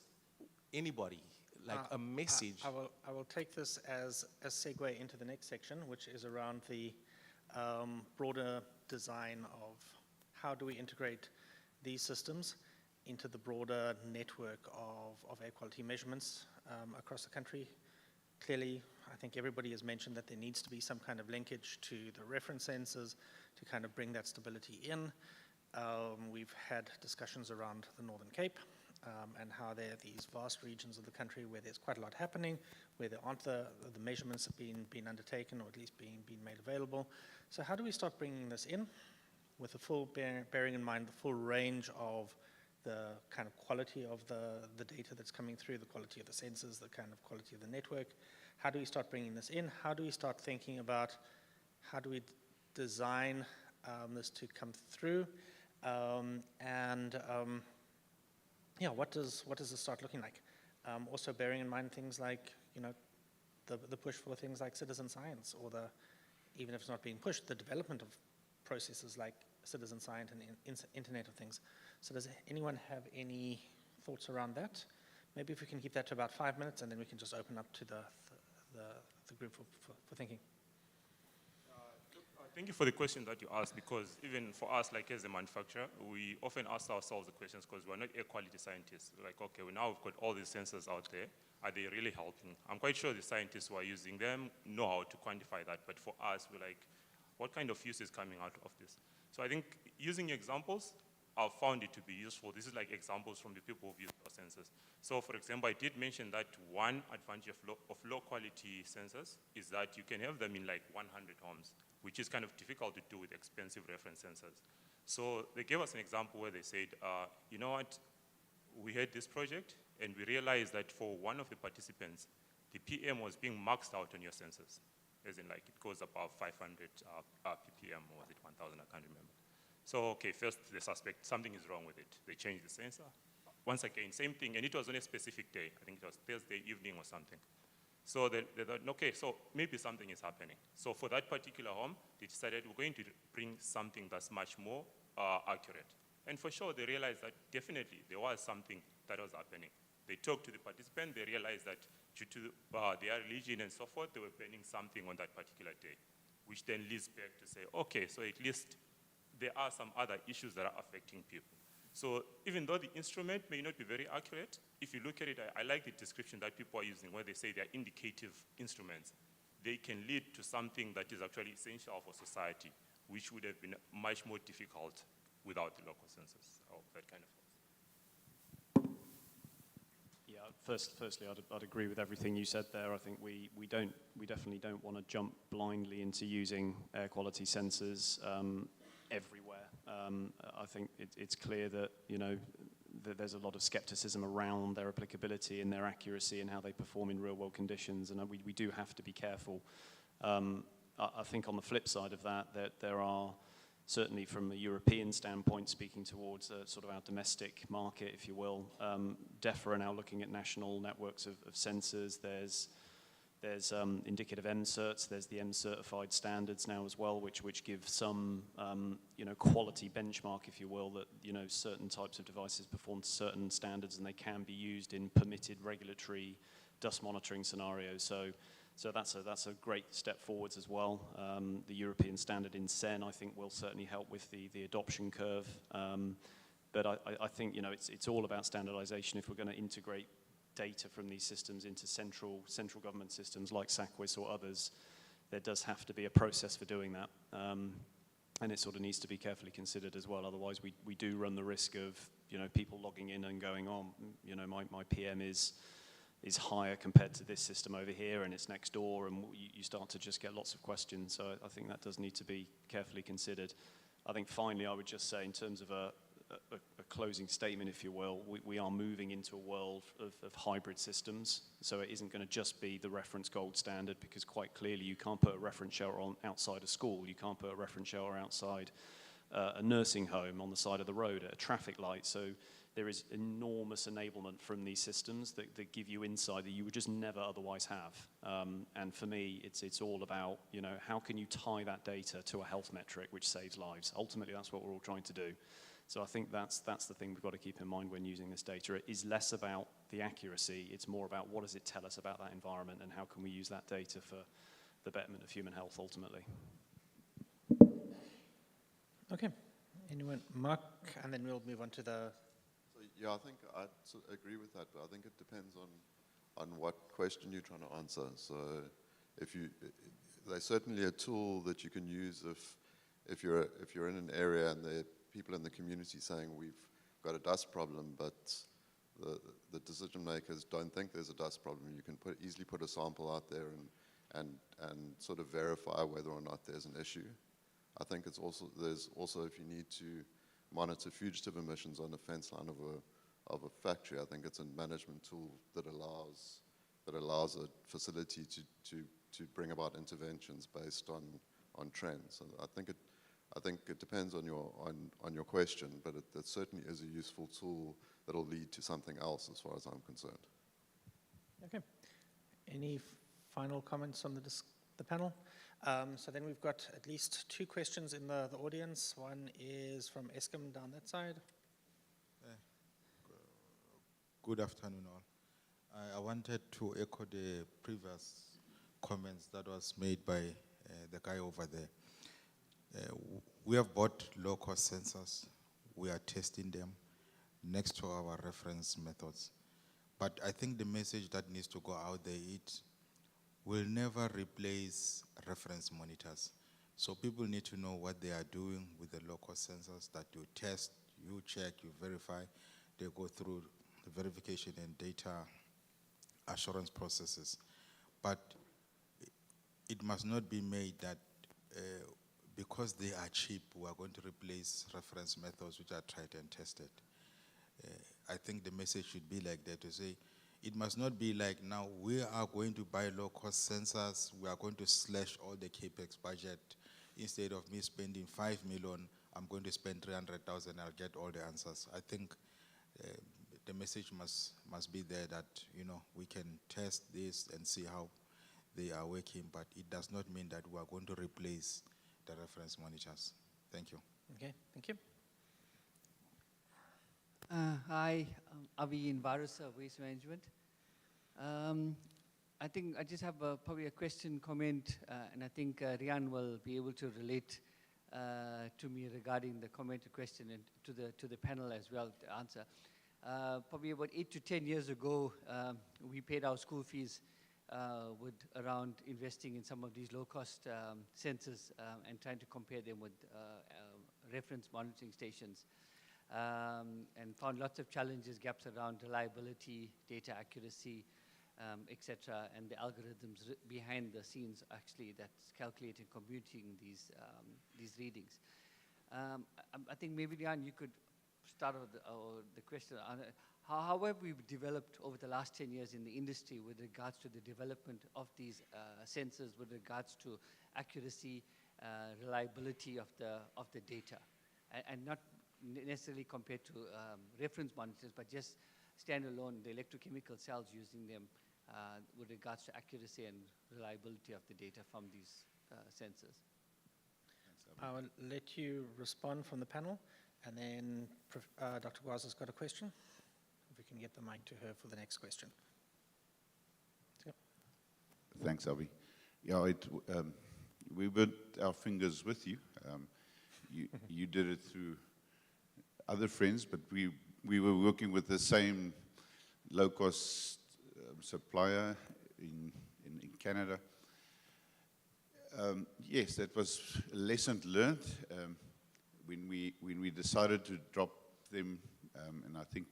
anybody, like a message. I will take this as a segue into the next section, which is around the broader design of how do we integrate these systems into the broader network of air quality measurements across the country. Clearly, I think everybody has mentioned that there needs to be some kind of linkage to the reference sensors to kind of bring that stability in. We've had discussions around the Northern Cape and how there are these vast regions of the country where there's quite a lot happening, where there aren't the measurements being undertaken or at least being made available. So how do we start bringing this in with the full, bearing in mind the full range of the kind of quality of the data that's coming through, the quality of the sensors, the kind of quality of the network? How do we start bringing this in? How do we start thinking about how do we design this to come through? Yeah, what does this start looking like? Also bearing in mind things like, you know, the push for things like citizen science, or even if it's not being pushed, the development of processes like citizen science and Internet of Things. So does anyone have any thoughts around that? Maybe if we can keep that to about 5 minutes, and then we can just open up to the group for thinking. Thank you for the question that you asked, because even for us, like as a manufacturer, we often ask ourselves the questions because we're not air quality scientists. We're like, okay, now we've got all these sensors out there. Are they really helping? I'm quite sure the scientists who are using them know how to quantify that, but for us, we're like, what kind of use is coming out of this? So I think using examples, I've found it to be useful. This is like examples from the people who've used our sensors. So for example, I did mention that one advantage of low quality sensors is that you can have them in like 100 homes, which is kind of difficult to do with expensive reference sensors. So they gave us an example where they said, you know what, we had this project and we realized that for one of the participants, the PM was being maxed out on your sensors, as in like it goes above 500 ppm, or was it 1,000, I can't remember. So, okay, first they suspect something is wrong with it. They changed the sensor. Once again, same thing, and it was on a specific day. I think it was Thursday evening or something. So they thought, okay, so maybe something is happening. So for that particular home, they decided we're going to bring something that's much more accurate. And for sure, they realized that definitely there was something that was happening. They talked to the participant, they realized that due to their religion and so forth, they were burning something on that particular day, which then leads back to say, okay, so at least there are some other issues that are affecting people. So even though the instrument may not be very accurate, if you look at it, I like the description that people are using where they say they're indicative instruments. They can lead to something that is actually essential for society, which would have been much more difficult without the local sensors or that kind of thing. Yeah, firstly, I'd agree with everything you said there. I think we definitely don't want to jump blindly into using air quality sensors everywhere. I think it's clear that, you know, that there's a lot of skepticism around their applicability and their accuracy and how they perform in real world conditions, and we do have to be careful. I think on the flip side of that there are, certainly from a European standpoint, speaking towards sort of our domestic market, if you will, DEFRA are now looking at national networks of sensors. There's indicative M-certs, there's the M-certified standards now as well, which give some you know, quality benchmark, if you will, that, you know, certain types of devices perform to certain standards and they can be used in permitted regulatory dust monitoring scenarios. So that's a great step forwards as well. The European standard in CEN, I think, will certainly help with the adoption curve. But I think, you know, it's all about standardization. If we're going to integrate data from these systems into central government systems like SACWIS or others, there does have to be a process for doing that. And it sort of needs to be carefully considered as well. Otherwise, we do run the risk of, you know, people logging in and going, oh, you know, my PM is is higher compared to this system over here and it's next door, and you start to just get lots of questions. So I think that does need to be carefully considered. I think finally I would just say, in terms of a closing statement, if you will, we are moving into a world of hybrid systems. So it isn't going to just be the reference gold standard, because quite clearly you can't put a reference shower on outside a school, you can't put a reference shower outside a nursing home, on the side of the road, at a traffic light. So there is enormous enablement from these systems that give you insight that you would just never otherwise have. And for me, it's all about, you know, how can you tie that data to a health metric which saves lives? Ultimately, that's what we're all trying to do. So I think that's the thing we've got to keep in mind when using this data. It is less about the accuracy, it's more about what does it tell us about that environment, and how can we use that data for the betterment of human health ultimately. Okay. Anyone? Mark, and then we'll move on to the... So, yeah, I think I agree with that, but I think it depends on what question you're trying to answer. So there's certainly a tool that you can use if you're in an area and there are people in the community saying we've got a dust problem, but the decision makers don't think there's a dust problem. You can easily put a sample out there and sort of verify whether or not there's an issue. I think there's also if you need to monitor fugitive emissions on the fence line of a factory, I think it's a management tool that allows a facility to bring about interventions based on trends. So I think it depends on your question, but it certainly is a useful tool that'll lead to something else as far as I'm concerned. Okay. Any final comments on the panel? So then we've got at least two questions in the audience. One is from Eskom down that side. Good afternoon all. I wanted to echo the previous comments that was made by the guy over there. We have bought low-cost sensors. We are testing them next to our reference methods. But I think the message that needs to go out there, it will never replace reference monitors. So people need to know what they are doing with the low-cost sensors, that you test, you check, you verify. They go through the verification and data assurance processes. But it must not be made that because they are cheap, we are going to replace reference methods which are tried and tested. I think the message should be like that, to say, it must not be like now we are going to buy low-cost sensors, we are going to slash all the CAPEX budget. Instead of me spending 5 million, I'm going to spend 300,000, I'll get all the answers. I think the message must be there that, you know, we can test this and see how they are working, but it does not mean that we are going to replace the reference monitors. Thank you. Okay, thank you. Hi, Avi Invarisa, Waste Management. I think I just have probably a question, comment, and I think Rian will be able to relate to me regarding the comment or question, and to the panel as well to answer. Probably about 8 to 10 years ago, we paid our school fees with around investing in some of these low-cost sensors and trying to compare them with reference monitoring stations. And found lots of challenges, gaps around reliability, data accuracy, etc., and the algorithms behind the scenes actually that's calculating, computing these readings. I think maybe, Rian, you could start with the question. How have we developed over the last 10 years in the industry with regards to the development of these sensors, with regards to accuracy, reliability of the data, and not necessarily compared to reference monitors, but just standalone, the electrochemical cells using them with regards to accuracy and reliability of the data from these sensors. I will let you respond from the panel, and then Dr. Gwaza's got a question. If we can get the mic to her for the next question. Yep. Thanks, Avi. Yeah, we burnt our fingers with you. You did it through other friends, but we were working with the same low-cost supplier in Canada. Yes, that was a lesson learned when we decided to drop them, and I think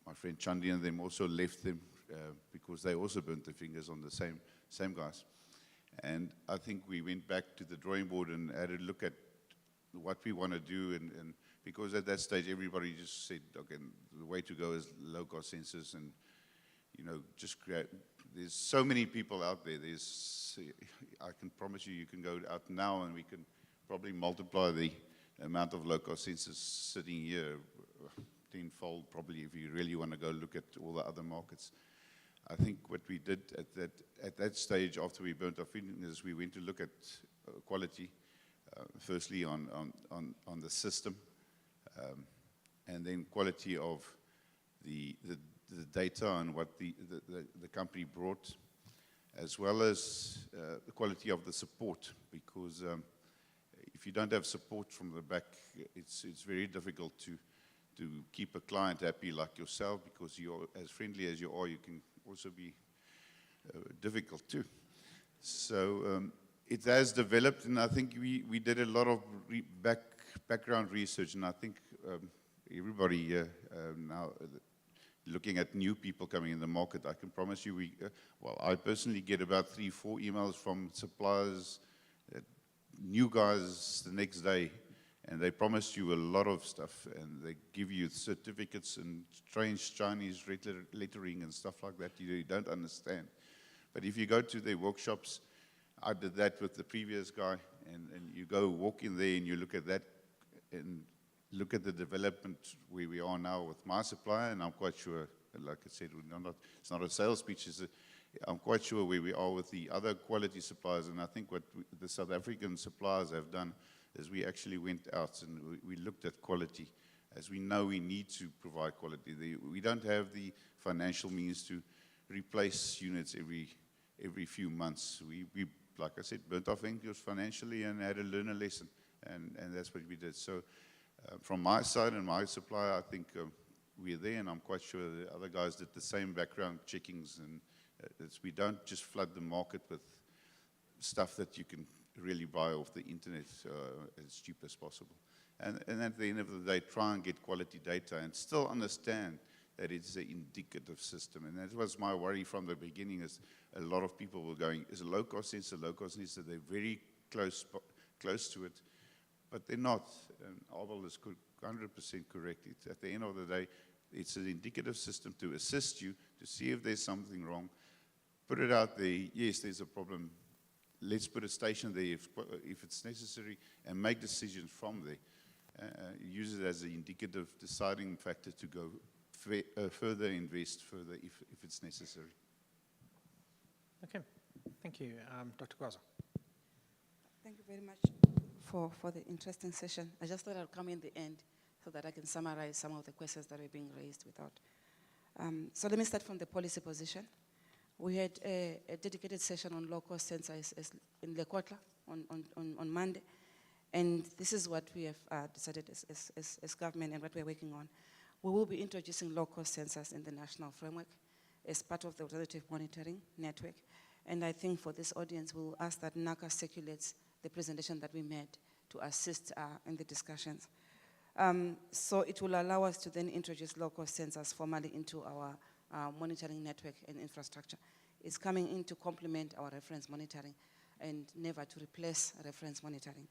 my friend Chandi and them also left them because they also burnt their fingers on the same guys. And I think we went back to the drawing board and had a look at what we want to do, and because at that stage everybody just said, okay, the way to go is low-cost sensors, and just create. There's so many people out there. I can promise you can go out now and we can probably multiply the amount of low-cost sensors sitting here tenfold, probably, if you really want to go look at all the other markets. I think what we did at that stage, after we burnt our fingers, we went to look at quality, firstly on the system, and then quality of the data and what the company brought, as well as the quality of the support, because if you don't have support from the back, it's very difficult to keep a client happy like yourself, because you're as friendly as you are, you can also be difficult too. So it has developed, and I think we did a lot of background research, and I think everybody now looking at new people coming in the market, I can promise you well, I personally get about 3-4 emails from suppliers, new guys the next day, and they promise you a lot of stuff, and they give you certificates and strange Chinese lettering and stuff like that you don't understand. But if you go to their workshops, I did that with the previous guy, and you go walk in there and you look at that and look at the development where we are now with my supplier, and I'm quite sure, like I said, it's not a sales pitch, I'm quite sure where we are with the other quality suppliers. And I think what the South African suppliers have done is we actually went out and we looked at quality, as we know we need to provide quality. We don't have the financial means to replace units every few months. We like I said, burnt our fingers financially and had to learn a lesson, and that's what we did. So from my side and my supplier, I think we're there, and I'm quite sure the other guys did the same background checkings, and we don't just flood the market with stuff that you can really buy off the internet as cheap as possible. And at the end of the day, try and get quality data and still understand that it's an indicative system. And that was my worry from the beginning, is a lot of people were going, is a low-cost sensor, they're very close to it, but they're not. And Abel is 100% correct. At the end of the day, it's an indicative system to assist you, to see if there's something wrong. Put it out there, yes, there's a problem. Let's put a station there if it's necessary, and make decisions from there. Use it as an indicative deciding factor to go further, invest further if it's necessary. Okay, thank you. Dr. Kwaza. Thank you very much for the interesting session. I just thought I'd come in the end so that I can summarize some of the questions that were being raised without. So let me start from the policy position. We had a dedicated session on low-cost sensors in Lekotla on Monday, and this is what we have decided as government and what we're working on. We will be introducing low-cost sensors in the national framework as part of the alternative monitoring network, and I think for this audience, we'll ask that NACA circulates the presentation that we made to assist in the discussions. So it will allow us to then introduce low-cost sensors formally into our monitoring network and infrastructure. It's coming in to complement our reference monitoring and never to replace reference monitoring.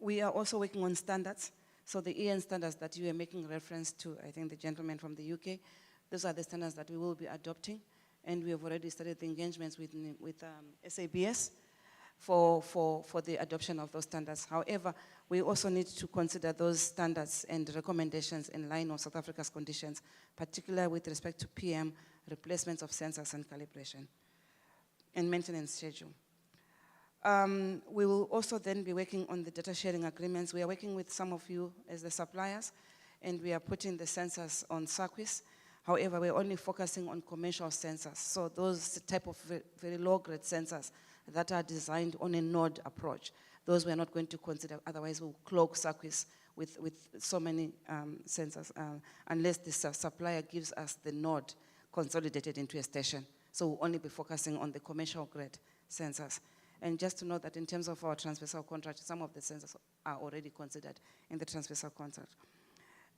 We are also working on standards. So the EN standards that you are making reference to, I think the gentleman from the UK, those are the standards that we will be adopting, and we have already started the engagements with SABS for the adoption of those standards. However, we also need to consider those standards and recommendations in line with South Africa's conditions, particularly with respect to PM, replacements of sensors and calibration, and maintenance schedule. We will also then be working on the data sharing agreements. We are working with some of you as the suppliers, and we are putting the sensors on circuits. However, we're only focusing on commercial sensors. So those type of very low-grade sensors that are designed on a node approach, those we're not going to consider, otherwise we'll clog circuits with so many sensors, unless the supplier gives us the node consolidated into a station. So we'll only be focusing on the commercial grade sensors. And just to note that in terms of our transversal contract, some of the sensors are already considered in the transversal contract.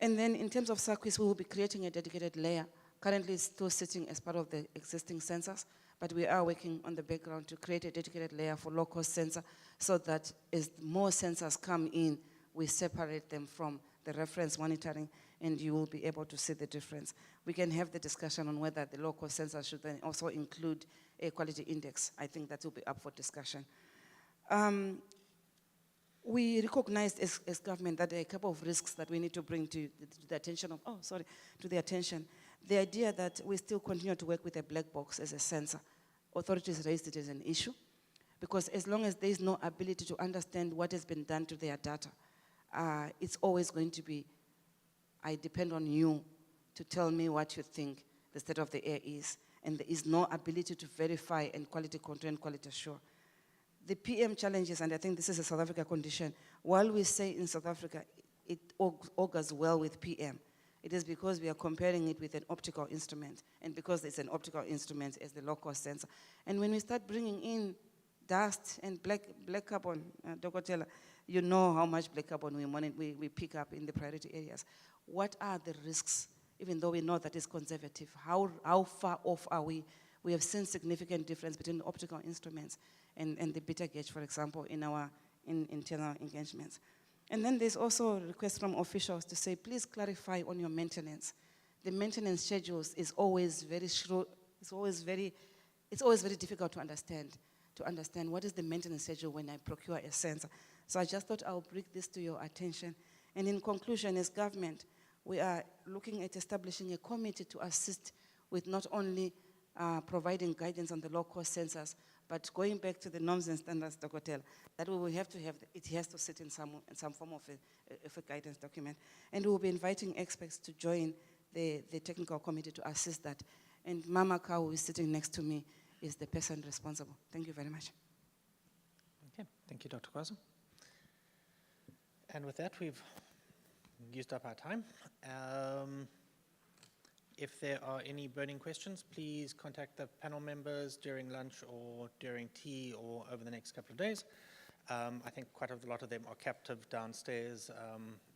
And then in terms of circuits, we will be creating a dedicated layer Currently, it's still sitting as part of the existing sensors, but we are working on the background to create a dedicated layer for low-cost sensor so that as more sensors come in, we separate them from the reference monitoring, and you will be able to see the difference. We can have the discussion on whether the low-cost sensor should then also include a quality index. I think that will be up for discussion. We recognized as government that there are a couple of risks that we need to bring to the attention of, to the attention. The idea that we still continue to work with a black box as a sensor. Authorities raised it as an issue, because as long as there is no ability to understand what has been done to their data, it's always going to be, I depend on you to tell me what you think the state of the air is, and there is no ability to verify and quality control and quality assure. The PM challenges, and I think this is a South Africa condition, while we say in South Africa it augurs well with PM, it is because we are comparing it with an optical instrument, and because it's an optical instrument as the low-cost sensor. And when we start bringing in dust and black carbon, Dokotela, you know how much black carbon we pick up in the priority areas. What are the risks, even though we know that it's conservative? How far off are we? We have seen significant difference between the optical instruments and the beta gauge, for example, in our internal engagements. And then there's also a request from officials to say, please clarify on your maintenance. The maintenance schedules is always very short, it's always very difficult to understand what is the maintenance schedule when I procure a sensor. So I just thought I'll bring this to your attention. And in conclusion, as government, we are looking at establishing a committee to assist with not only providing guidance on the low-cost sensors, but going back to the norms and standards, Dokotela, that we will have to have, it has to sit in some form of a guidance document. And we will be inviting experts to join the technical committee to assist that. And Mama Ka, who is sitting next to me, is the person responsible. Thank you very much. Okay, thank you, Dr. Kwazu. And with that, we've used up our time. If there are any burning questions, please contact the panel members during lunch or during tea or over the next couple of days. I think quite a lot of them are captive downstairs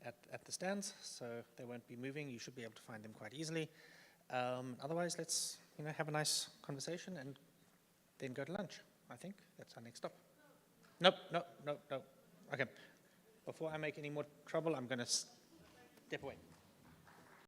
at the stands, so they won't be moving. You should be able to find them quite easily. Otherwise, let's have a nice conversation and then go to lunch. I think that's our next stop. Nope. Okay. Before I make any more trouble, I'm going to step away.